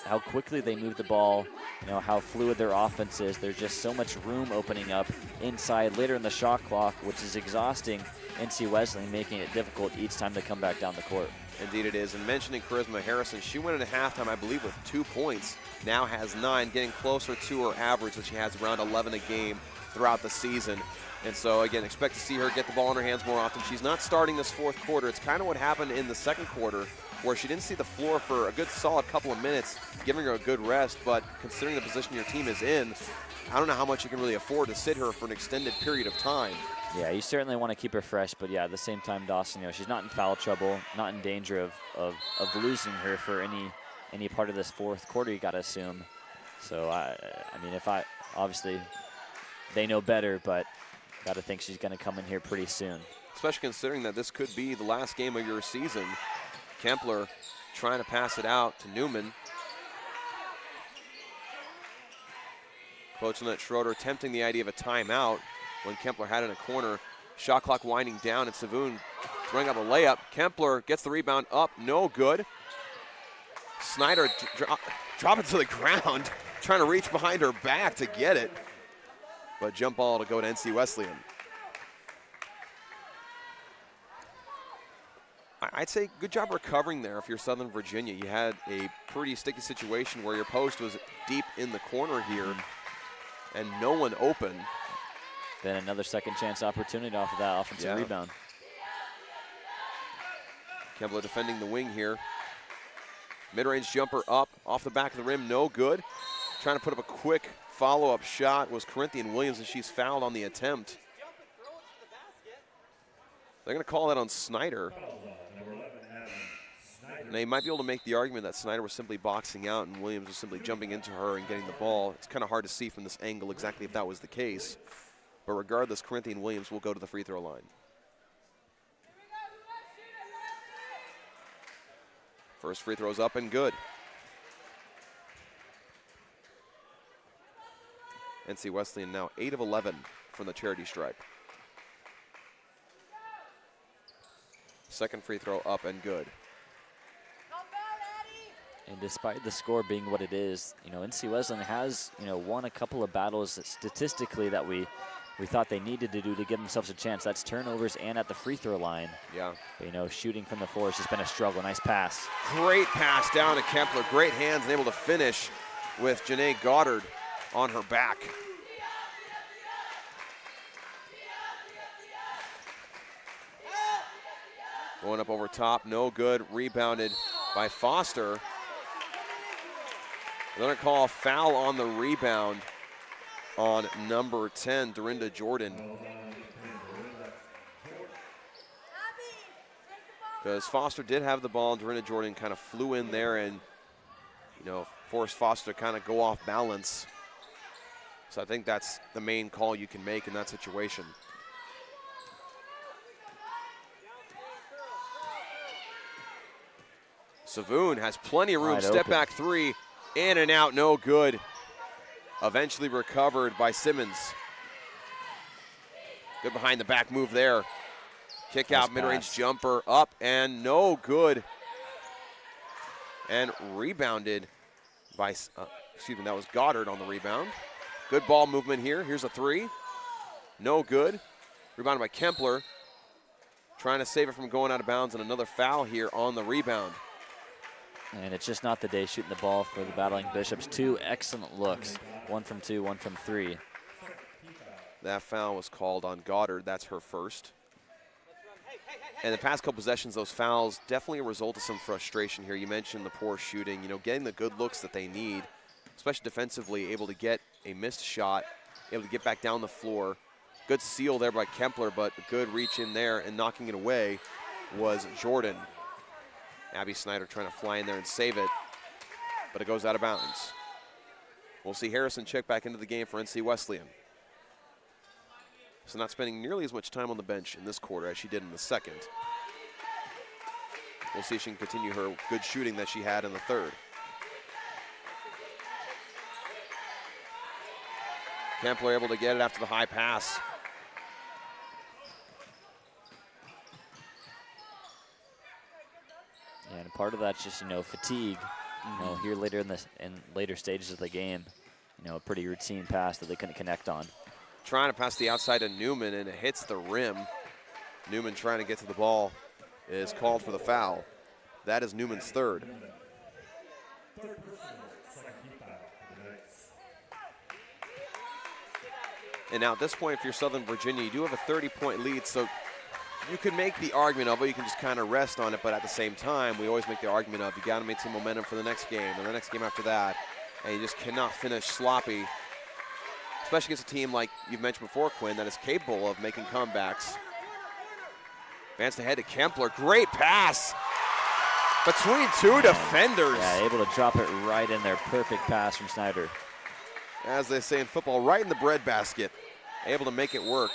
how quickly they move the ball, you know, how fluid their offense is. There's just so much room opening up inside later in the shot clock, which is exhausting NC Wesleyan, making it difficult each time they come back down the court. Indeed it is. And mentioning Charisma Harrison, she went into halftime, I believe, with 2 points. Now has 9, getting closer to her average that she has around 11 a game throughout the season. And so, again, expect to see her get the ball in her hands more often. She's not starting this fourth quarter. It's kind of what happened in the second quarter, where she didn't see the floor for a good solid couple of minutes, giving her a good rest. But considering the position your team is in, I don't know how much you can really afford to sit her for an extended period of time. Yeah, you certainly want to keep her fresh, but yeah, at the same time, Dawson, you know, she's not in foul trouble, not in danger of losing her for any part of this fourth quarter, you got to assume. So, I mean, obviously, they know better, but got to think she's going to come in here pretty soon. Especially considering that this could be the last game of your season. Kempler trying to pass it out to Newman. Coach Lynette Schroeder tempting the idea of a timeout when Kempler had it in a corner. Shot clock winding down, and Savoon throwing up a layup. Kempler gets the rebound up, no good. Snyder drop it to the ground, trying to reach behind her back to get it. But jump ball to go to NC Wesleyan. I'd say good job recovering there if you're Southern Virginia. You had a pretty sticky situation where your post was deep in the corner here and no one open. Then another second chance opportunity off of that offensive rebound. Kempler defending the wing here. Mid-range jumper up off the back of the rim, no good. Trying to put up a quick follow-up shot was Corinthian Williams, and she's fouled on the attempt. They're going to call that on Snyder. And they might be able to make the argument that Snyder was simply boxing out and Williams was simply jumping into her and getting the ball. It's kind of hard to see from this angle exactly if that was the case. But regardless, Corinthian Williams will go to the free throw line. First free throw's up and good. NC Wesleyan now 8 of 11 from the charity stripe. Second free throw up and good. And despite the score being what it is, you know, NC Wesleyan has, you know, won a couple of battles statistically that we thought they needed to do to give themselves a chance. That's turnovers and at the free throw line. Yeah. But, you know, shooting from the floor has just been a struggle. Nice pass. Great pass down to Kempler. Great hands and able to finish with Janae Goddard on her back. Going up over top, no good. Rebounded by Foster. They're going to call a foul on the rebound on number 10, Dorinda Jordan. Because Foster did have the ball, and Dorinda Jordan kind of flew in there and, you know, forced Foster to kind of go off balance. So I think that's the main call you can make in that situation. Savoon has plenty of room. Wide Step open. back three, in and out, no good. Eventually recovered by Simmons. Good behind the back move there. Kick Nice out, mid-range pass. jumper up and no good. And rebounded by, excuse me, that was Goddard on the rebound. Good ball movement here. Here's a three. No good. Rebounded by Kempler. Trying to save it from going out of bounds, and another foul here on the rebound. And it's just not the day shooting the ball for the Battling Bishops. 2 excellent looks. 1 from 2, 1 from 3. That foul was called on Goddard. That's her first. And the past couple possessions, those fouls definitely a result of some frustration here. You mentioned the poor shooting, you know, getting the good looks that they need, especially defensively, able to get a missed shot, able to get back down the floor, Good seal there by Kempler, but a good reach in there, and knocking it away was Jordan. Abby Snyder trying to fly in there and save it, but it goes out of bounds. We'll see Harrison check back into the game for NC Wesleyan. So not spending nearly as much time on the bench in this quarter as she did in the second. We'll see if she can continue her good shooting that she had in the third. Kempler able to get it after the high pass. Yeah, and part of that's just, fatigue. Here later in later stages of the game, a pretty routine pass that they couldn't connect on. Trying to pass the outside to Newman, and it hits the rim. Newman trying to get to the ball is called for the foul. That is Newman's third. And now at this point, if you're Southern Virginia, you do have a 30-point lead, so you can make the argument of, well, you can just kind of rest on it, but at the same time, we always make the argument of, you got to maintain momentum for the next game and the next game after that, and you just cannot finish sloppy, especially against a team like you've mentioned before, Quinn, that is capable of making comebacks. Advanced ahead to Kempler. Great pass between two defenders. Yeah, able to drop it right in there. Perfect pass from Snyder. As they say in football, right in the breadbasket. Able to make it work.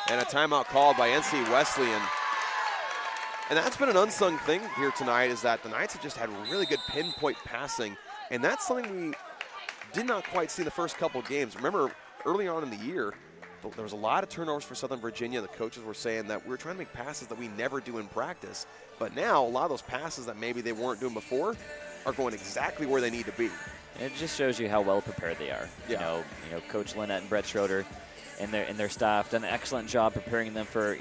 And a timeout called by NC Wesleyan. And that's been an unsung thing here tonight, is that the Knights have just had really good pinpoint passing. And that's something we did not quite see in the first couple of games. Remember, early on in the year, there was a lot of turnovers for Southern Virginia. The coaches were saying that we're trying to make passes that we never do in practice. But now, a lot of those passes that maybe they weren't doing before are going exactly where they need to be. It just shows you how well prepared they are. Yeah. Coach Lynette and Brett Schroeder and their staff done an excellent job preparing them for,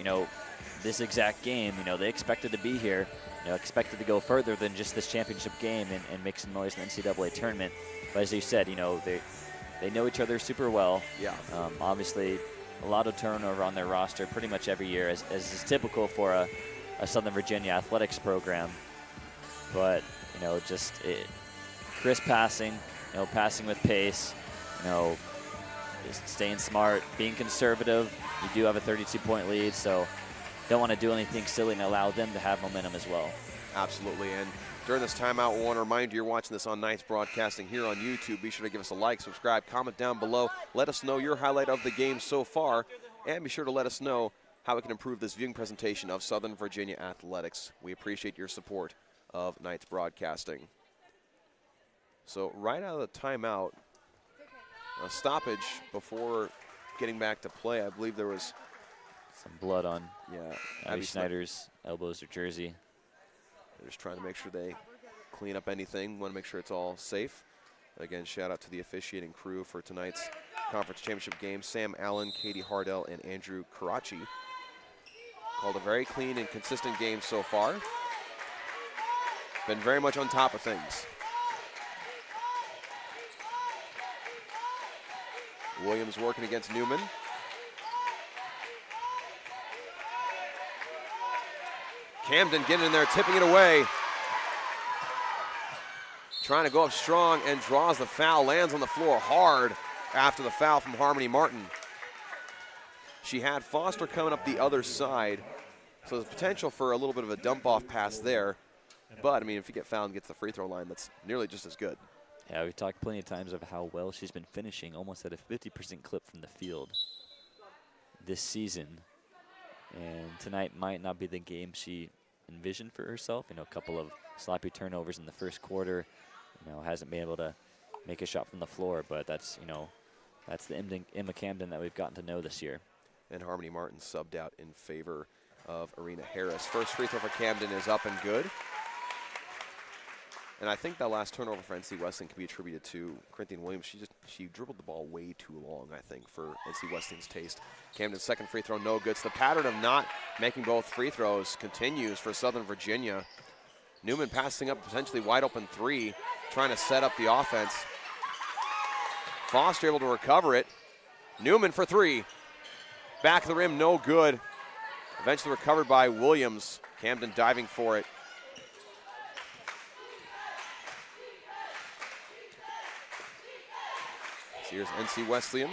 this exact game. They expected to be here, expected to go further than just this championship game and make some noise in the NCAA tournament. But as you said, they know each other super well. Yeah. Obviously, a lot of turnover on their roster pretty much every year, as is typical for a Southern Virginia athletics program. But, crisp passing, passing with pace, just staying smart, being conservative. You do have a 32-point lead, so don't want to do anything silly and allow them to have momentum as well. Absolutely. And during this timeout, we want to remind you you're watching this on Knights Broadcasting here on YouTube. Be sure to give us a like, subscribe, comment down below. Let us know your highlight of the game so far, and be sure to let us know how we can improve this viewing presentation of Southern Virginia athletics. We appreciate your support of Knights Broadcasting. So right out of the timeout, a stoppage before getting back to play. I believe there was some blood on Abby Snyder's elbows or jersey. They're just trying to make sure they clean up anything. Want to make sure it's all safe. Again, shout out to the officiating crew for tonight's conference championship game. Sam Allen, Katie Hardell, and Andrew Karachi. Called a very clean and consistent game so far. Been very much on top of things. Williams working against Newman. Camden getting in there, tipping it away. Trying to go up strong and draws the foul, lands on the floor hard after the foul from Harmony Martin. She had Foster coming up the other side, so there's potential for a little bit of a dump-off pass there. But, I mean, if you get fouled and gets the free throw line, that's nearly just as good. Yeah, we've talked plenty of times of how well she's been finishing, almost at a 50% clip from the field this season. And tonight might not be the game she envisioned for herself. A couple of sloppy turnovers in the first quarter. Hasn't been able to make a shot from the floor, but that's, that's the Emma Camden that we've gotten to know this year. And Harmony Martin subbed out in favor of Arena Harris. First free throw for Camden is up and good. And I think that last turnover for NC Wesleyan can be attributed to Corinthian Williams. She dribbled the ball way too long, I think, for NC Wesleyan's taste. Camden's second free throw, no good. So the pattern of not making both free throws continues for Southern Virginia. Newman passing up potentially wide open three, trying to set up the offense. Foster able to recover it. Newman for three. Back of the rim, no good. Eventually recovered by Williams. Camden diving for it. Here's NC Wesleyan.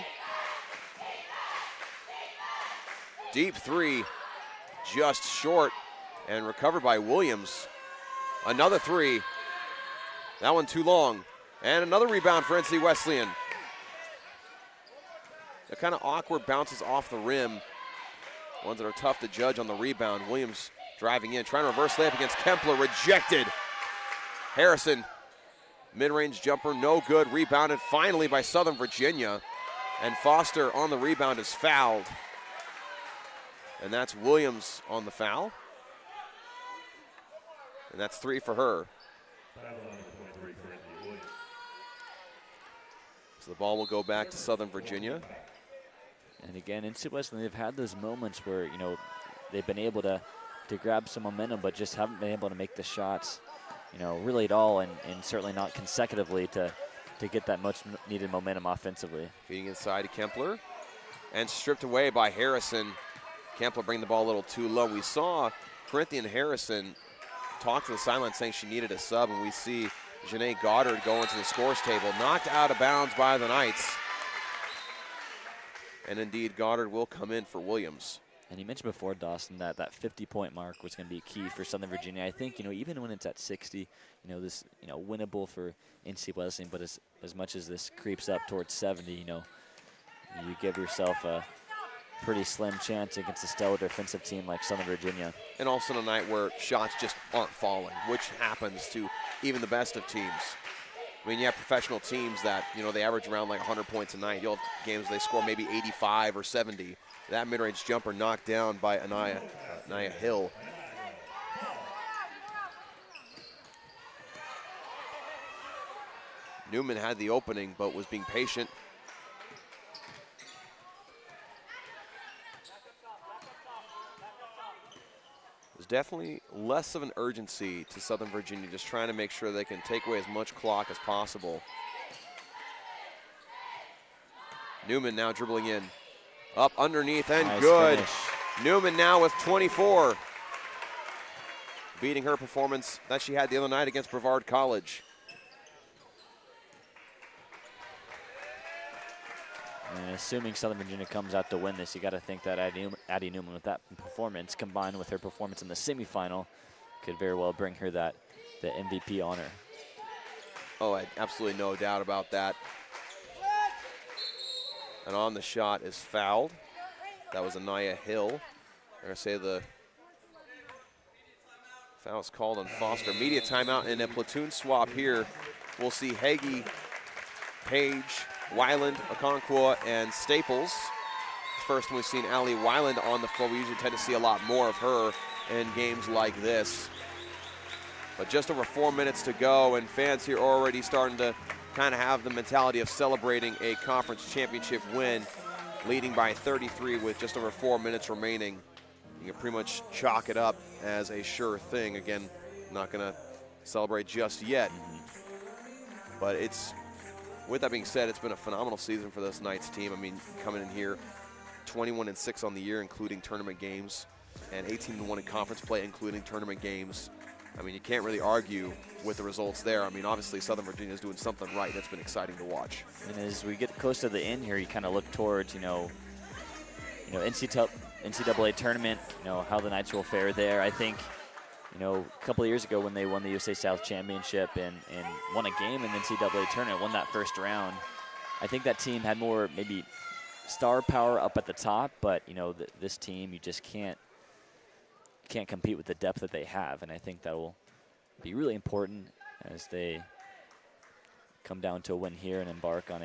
Deep three, just short, and recovered by Williams. Another three. That one too long. And another rebound for NC Wesleyan. The kind of awkward bounces off the rim. Ones that are tough to judge on the rebound. Williams driving in, trying to reverse layup against Kempler, rejected. Harrison, mid-range jumper, no good. Rebounded finally by Southern Virginia. And Foster on the rebound is fouled. And that's Williams on the foul. And that's 3 for her. So the ball will go back to Southern Virginia. And again, NC Wesleyan, they've had those moments where, you know, they've been able to grab some momentum, but just haven't been able to make the shots, you know, really at all, and certainly not consecutively to get that much needed momentum offensively. Feeding inside to Kempler. And stripped away by Harrison. Kempler bringing the ball a little too low. We saw Corinthian Harrison talk to the sideline saying she needed a sub, and we see Janae Goddard go into the scores table. Knocked out of bounds by the Knights. And indeed, Goddard will come in for Williams. And you mentioned before, Dawson, that 50-point mark was going to be key for Southern Virginia. I think, you know, even when it's at 60, you know, this, you know, winnable for NC Wesleyan, but as much as this creeps up towards 70, you know, you give yourself a pretty slim chance against a stellar defensive team like Southern Virginia. And also on a night where shots just aren't falling, which happens to even the best of teams. I mean, you have professional teams that, you know, they average around like 100 points a night. You'll have games they score maybe 85 or 70. That mid-range jumper knocked down by Anaya Hill. Newman had the opening, but was being patient. There's definitely less of an urgency to Southern Virginia, just trying to make sure they can take away as much clock as possible. Newman now dribbling in. Up underneath and nice good. Finish. Newman now with 24. Beating her performance that she had the other night against Brevard College. And assuming Southern Virginia comes out to win this, you got to think that Addie Newman, with that performance combined with her performance in the semifinal, could very well bring her the MVP honor. Oh, absolutely no doubt about that. And on the shot is fouled. That was Anaya Hill. I'm going to say the foul is called on Foster. Immediate timeout and a platoon swap here. We'll see Hagee, Page, Weiland, Okonkwo, and Staples. First time we've seen Allie Weiland on the floor. We usually tend to see a lot more of her in games like this. But just over 4 minutes to go, and fans here already starting to kind of have the mentality of celebrating a conference championship win, leading by 33 with just over 4 minutes remaining. You can pretty much chalk it up as a sure thing. Again, not going to celebrate just yet. But it's, with that being said, it's been a phenomenal season for this Knights team. I mean, coming in here 21-6 on the year, including tournament games, and 18-1 in conference play, including tournament games. I mean, you can't really argue with the results there. I mean, obviously, Southern Virginia is doing something right. That's been exciting to watch. And as we get close to the end here, you kind of look towards, NCAA tournament, how the Knights will fare there. I think, a couple of years ago when they won the USA South Championship and won a game in the NCAA tournament, won that first round, I think that team had more maybe star power up at the top, but, this team, you just can't compete with the depth that they have, and I think that will be really important as they come down to a win here and embark on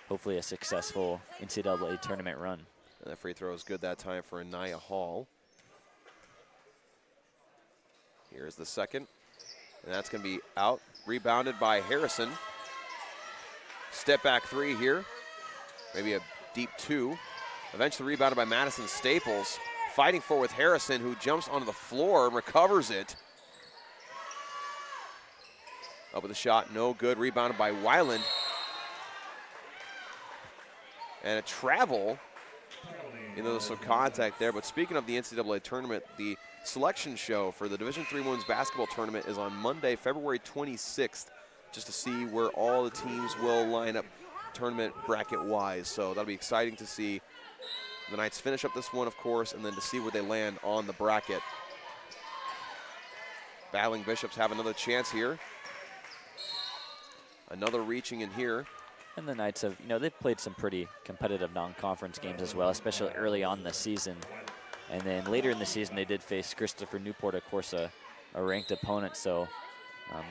hopefully a successful NCAA tournament run. And the free throw is good that time for Anaya Hall. Here's the second, and that's going to be out. Rebounded by Harrison. Step back three here, maybe a deep two. Eventually rebounded by Madison Staples. Fighting for with Harrison, who jumps onto the floor and recovers it. Up with a shot, no good. Rebounded by Weiland. And a travel. There's some contact there. But speaking of the NCAA tournament, the selection show for the Division III Women's Basketball Tournament is on Monday, February 26th, just to see where all the teams will line up tournament bracket-wise. So that'll be exciting to see The Knights finish up this one, of course, and then to see where they land on the bracket. Battling Bishops have another chance here. Another reaching in here. And the Knights have, they've played some pretty competitive non-conference games as well, especially early on in the season. And then later in the season, they did face Christopher Newport, of course, a ranked opponent. So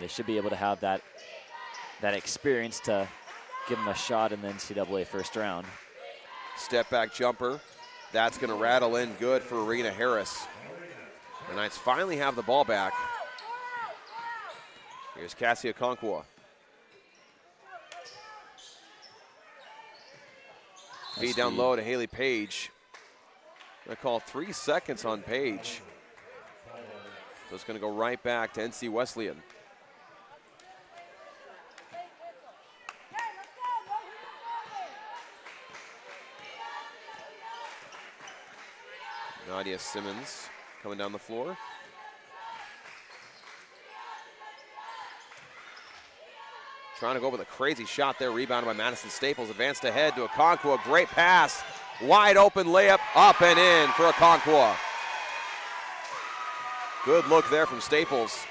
they should be able to have that experience to give them a shot in the NCAA first round. Step back jumper. That's going to rattle in good for Rena Harris. The Knights finally have the ball back. Here's Cassia Conqua. Feed down low to Haley Page. Going to call 3 seconds on Page. So it's going to go right back to NC Wesleyan. Nadia Simmons coming down the floor. Trying to go with a crazy shot there, rebounded by Madison Staples. Advanced ahead to Okonkwo, great pass. Wide open layup, up and in for Okonkwo. Good look there from Staples.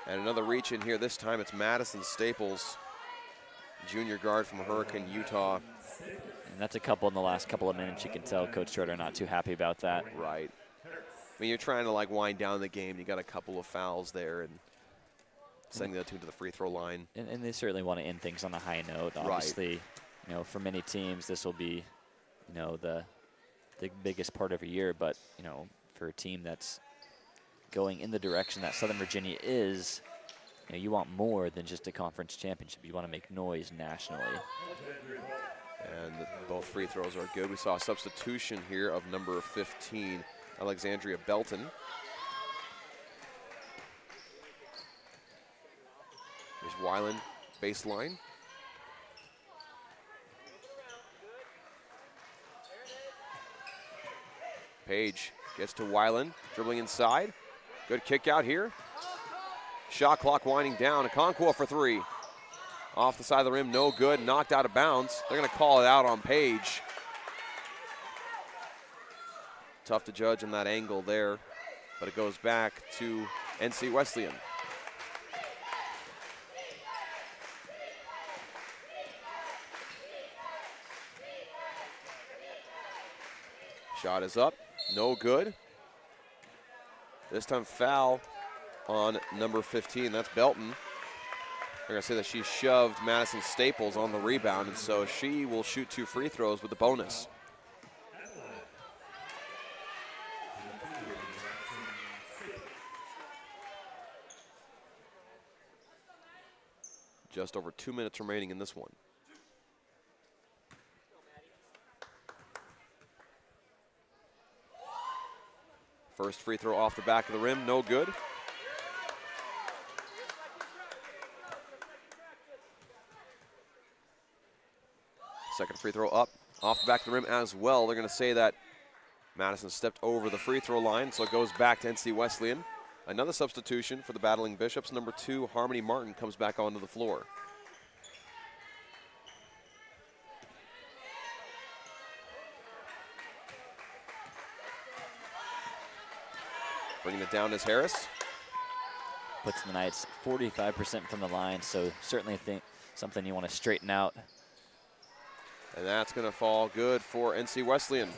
And another reach in here, this time it's Madison Staples, junior guard from Hurricane, Utah. And that's a couple in the last couple of minutes. You can tell Coach Schroeder not too happy about that. Right. I mean, you're trying to wind down the game. You got a couple of fouls there and sending the team to the free throw line. And they certainly want to end things on a high note. Obviously, for many teams, this will be, the biggest part of a year. But, for a team that's going in the direction that Southern Virginia is, you want more than just a conference championship. You want to make noise nationally. And both free throws are good. We saw a substitution here of number 15, Alexandria Belton. Here's Weiland, baseline. Page gets to Weiland, dribbling inside. Good kick out here. Shot clock winding down. Okonkwo for three. Off the side of the rim, no good, knocked out of bounds. They're going to call it out on Page. Tough to judge on that angle there, but it goes back to NC Wesleyan. Shot is up, no good. This time foul on number 15, that's Belton. They're going to say that she shoved Madison Staples on the rebound, and so she will shoot 2 free throws with the bonus. Just over 2 minutes remaining in this one. First free throw off the back of the rim, no good. Second free throw up, off the back of the rim as well. They're going to say that Madison stepped over the free throw line, so it goes back to NC Wesleyan. Another substitution for the Battling Bishops. Number 2, Harmony Martin, comes back onto the floor. Bringing it down is Harris. Puts the Knights 45% from the line, so certainly think something you want to straighten out. And that's going to fall good for NC Wesleyan.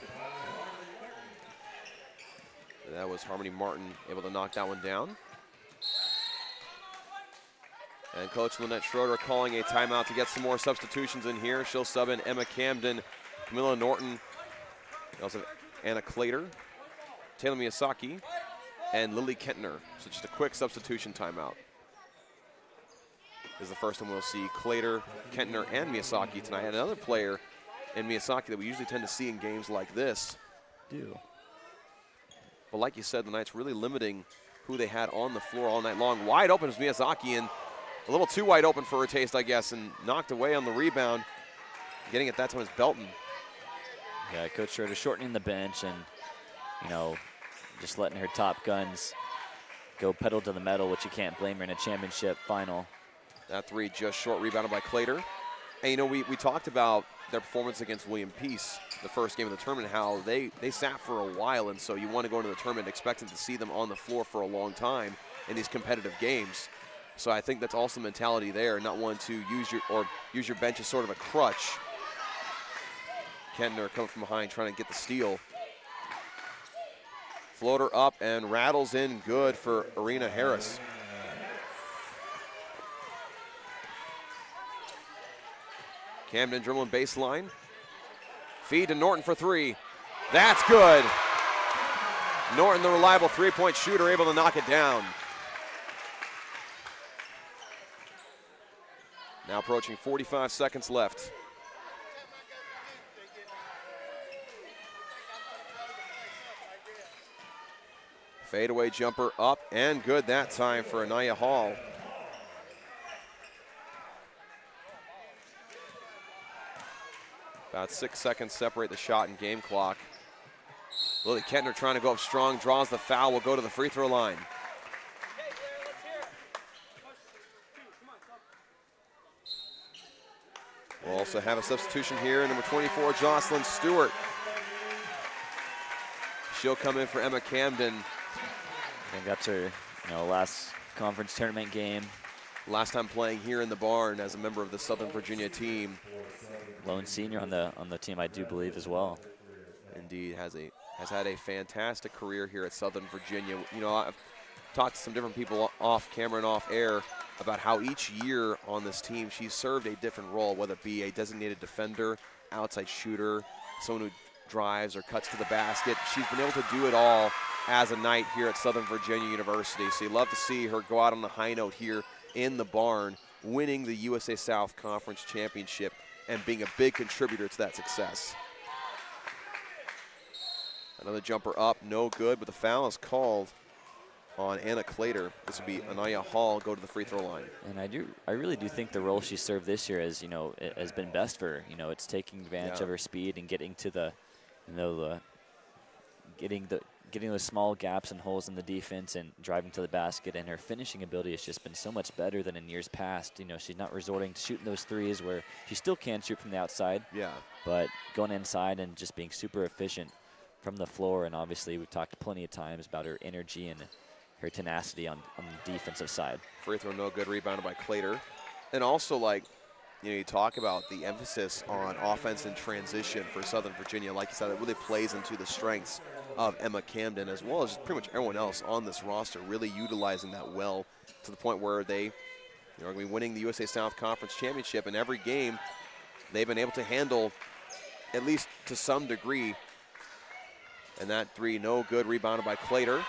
And that was Harmony Martin able to knock that one down. And Coach Lynette Schroeder calling a timeout to get some more substitutions in here. She'll sub in Emma Camden, Camilla Norton, also Anna Clater, Taylor Miyazaki, and Lily Kentner. So just a quick substitution timeout. This is the first time we'll see Clater, Kentner, and Miyazaki tonight. And another player in Miyazaki that we usually tend to see in games like this. But like you said, the Knights really limiting who they had on the floor all night long. Wide open is Miyazaki, and a little too wide open for her taste, I guess, and knocked away on the rebound. Getting it that time is Belton. Yeah, Coach Schroeder shortening the bench and, just letting her top guns go pedal to the metal, which you can't blame her in a championship final. That three just short, rebounded by Clater. And, we talked about their performance against William Peace, the first game of the tournament, how they sat for a while, and so you want to go into the tournament expecting to see them on the floor for a long time in these competitive games. So I think that's also the mentality there, not wanting to use your bench as sort of a crutch. Kentner coming from behind trying to get the steal. Floater up and rattles in good for Arena Harris. Camden dribbling baseline. Feed to Norton for three. That's good. Norton, the reliable three-point shooter, able to knock it down. Now approaching 45 seconds left. Fadeaway jumper up and good that time for Anaya Hall. About 6 seconds separate the shot and game clock. Lily Kentner trying to go up strong, draws the foul, will go to the free throw line. We'll also have a substitution here, number 24, Jocelyn Stewart. She'll come in for Emma Camden. And that's her last conference tournament game. Last time playing here in the barn as a member of the Southern Virginia team. Lone senior on the team, I do believe, as well. Indeed, has had a fantastic career here at Southern Virginia. I've talked to some different people off camera and off air about how each year on this team she's served a different role, whether it be a designated defender, outside shooter, someone who drives or cuts to the basket. She's been able to do it all as a Knight here at Southern Virginia University. So you love to see her go out on the high note here in the barn, winning the USA South Conference Championship and being a big contributor to that success. Another jumper up, no good, but the foul is called on Anna Clater. This will be Anaya Hall go to the free throw line. And I really do think the role she served this year has been best for her. It's taking advantage of her speed and getting to the, getting those small gaps and holes in the defense and driving to the basket. And her finishing ability has just been so much better than in years past. She's not resorting to shooting those threes where she still can shoot from the outside. Yeah. But going inside and just being super efficient from the floor. And obviously we've talked plenty of times about her energy and her tenacity on the defensive side. Free throw no good, rebounded by Clater. And also, you talk about the emphasis on offense and transition for Southern Virginia. Like you said, it really plays into the strengths of Emma Camden as well as pretty much everyone else on this roster, really utilizing that well to the point where they are going to be winning the USA South Conference Championship. In every game, they've been able to handle, at least to some degree. And that three, no good, rebounded by Clater.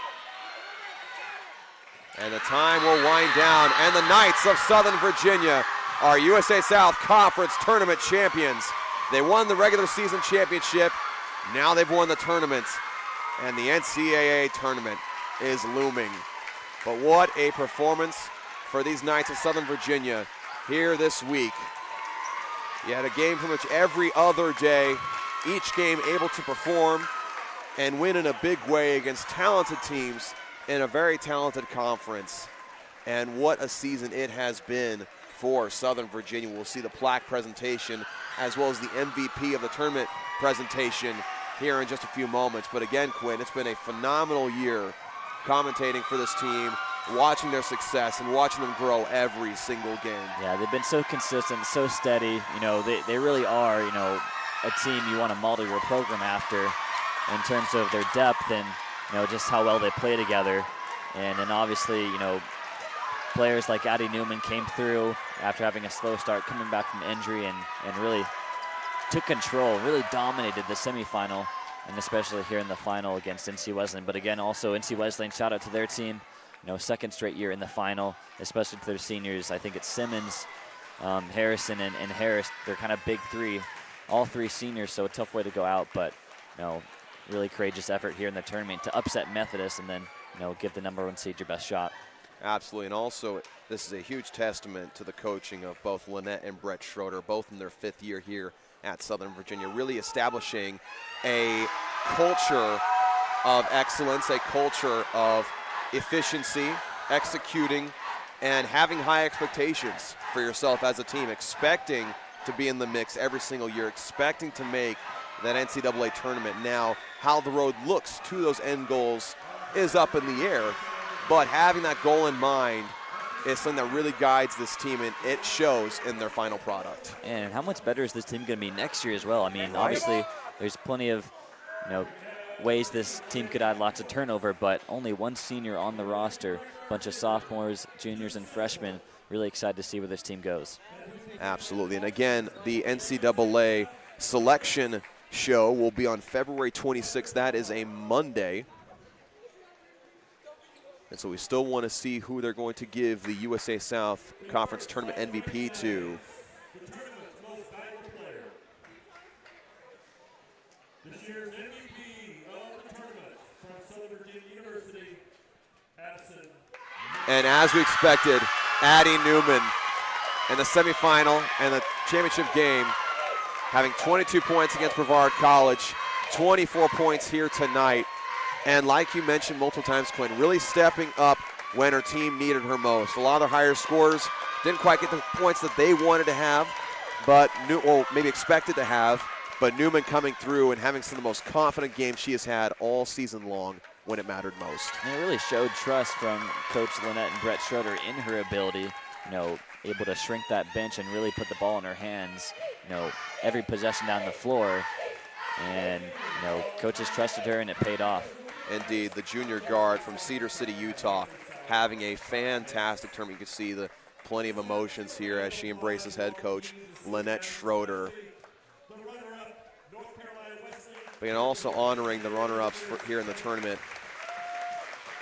And the time will wind down, and the Knights of Southern Virginia are USA South Conference Tournament champions. They won the regular season championship. Now they've won the tournament, and the NCAA tournament is looming. But what a performance for these Knights of Southern Virginia here this week. You had a game pretty much every other day, each game able to perform and win in a big way against talented teams in a very talented conference. And what a season it has been for Southern Virginia. We'll see the plaque presentation as well as the MVP of the tournament presentation here in just a few moments. But again, Quinn, it's been a phenomenal year commentating for this team, watching their success and watching them grow every single game. Yeah, they've been so consistent, so steady. They really are, a team you want to model your program after in terms of their depth and, just how well they play together. And then obviously, players like Addie Newman came through after having a slow start, coming back from injury and really took control, really dominated the semifinal, and especially here in the final against NC Wesleyan. But again, also NC Wesleyan, shout out to their team, second straight year in the final, especially to their seniors. I think it's Simmons, Harrison, and Harris. They're kind of big three, all three seniors, so a tough way to go out, but really courageous effort here in the tournament to upset Methodist and then give the #1 seed your best shot. Absolutely, and also this is a huge testament to the coaching of both Lynette and Brett Schroeder, both in their 5th year here at Southern Virginia, really establishing a culture of excellence, a culture of efficiency, executing and having high expectations for yourself as a team, expecting to be in the mix every single year, expecting to make that NCAA tournament. Now, how the road looks to those end goals is up in the air, but having that goal in mind is something that really guides this team, and it shows in their final product. And how much better is this team going to be next year as well? I mean, obviously, there's plenty of, ways this team could add lots of turnover, but only one senior on the roster, a bunch of sophomores, juniors, and freshmen. Really excited to see where this team goes. Absolutely. And again, the NCAA selection show will be on February 26th. That is a Monday. And so we still want to see who they're going to give the USA South Conference Tournament MVP to. This year's MVP of the tournament from Southern Virginia University, Addison. And as we expected, Addie Newman in the semifinal and the championship game, having 22 points against Brevard College, 24 points here tonight. And like you mentioned multiple times, Quinn, really stepping up when her team needed her most. A lot of their higher scorers didn't quite get the points that they wanted to have, or maybe expected to have, but Newman coming through and having some of the most confident games she has had all season long when it mattered most. And it really showed trust from Coach Lynette and Brett Schroeder in her ability, able to shrink that bench and really put the ball in her hands, every possession down the floor. And, coaches trusted her and it paid off. Indeed, the junior guard from Cedar City, Utah, having a fantastic tournament. You can see plenty of emotions here as she embraces head coach Lynette Schroeder. But also honoring the runner-ups here in the tournament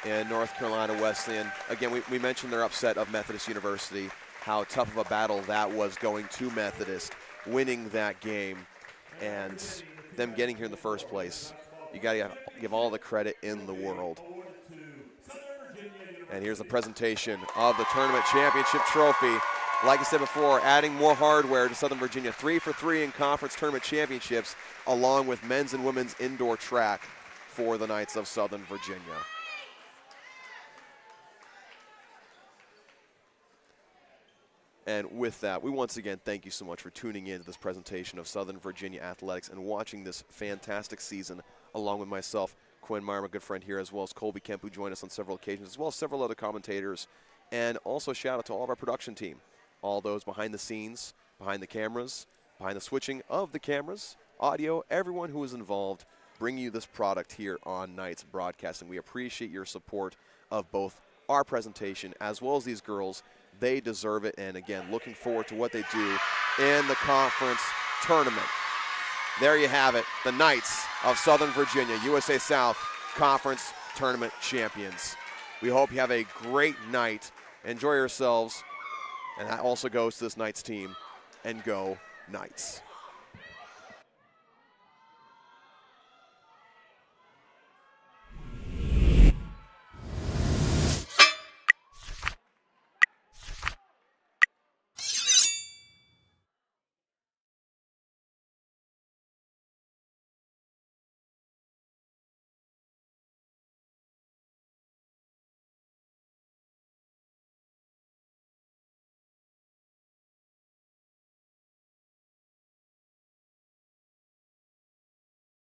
in North Carolina Wesleyan. Again, we mentioned their upset of Methodist University, how tough of a battle that was going to Methodist, winning that game, and them getting here in the first place. You got to give all the credit in the world. And here's the presentation of the tournament championship trophy. Like I said before, adding more hardware to Southern Virginia, 3 for 3 in conference tournament championships, along with men's and women's indoor track for the Knights of Southern Virginia. And with that, we once again thank you so much for tuning in to this presentation of Southern Virginia Athletics and watching this fantastic season along with myself, Quinn Meyer, my good friend here, as well as Colby Kemp, who joined us on several occasions, as well as several other commentators. And also shout out to all of our production team, all those behind the scenes, behind the cameras, behind the switching of the cameras, audio, everyone who is involved, bringing you this product here on Knights Broadcasting. We appreciate your support of both our presentation as well as these girls. They deserve it, and again, looking forward to what they do in the conference tournament. There you have it, the Knights of Southern Virginia, USA South Conference Tournament champions. We hope you have a great night. Enjoy yourselves. And that also goes to this Knights team. And go Knights.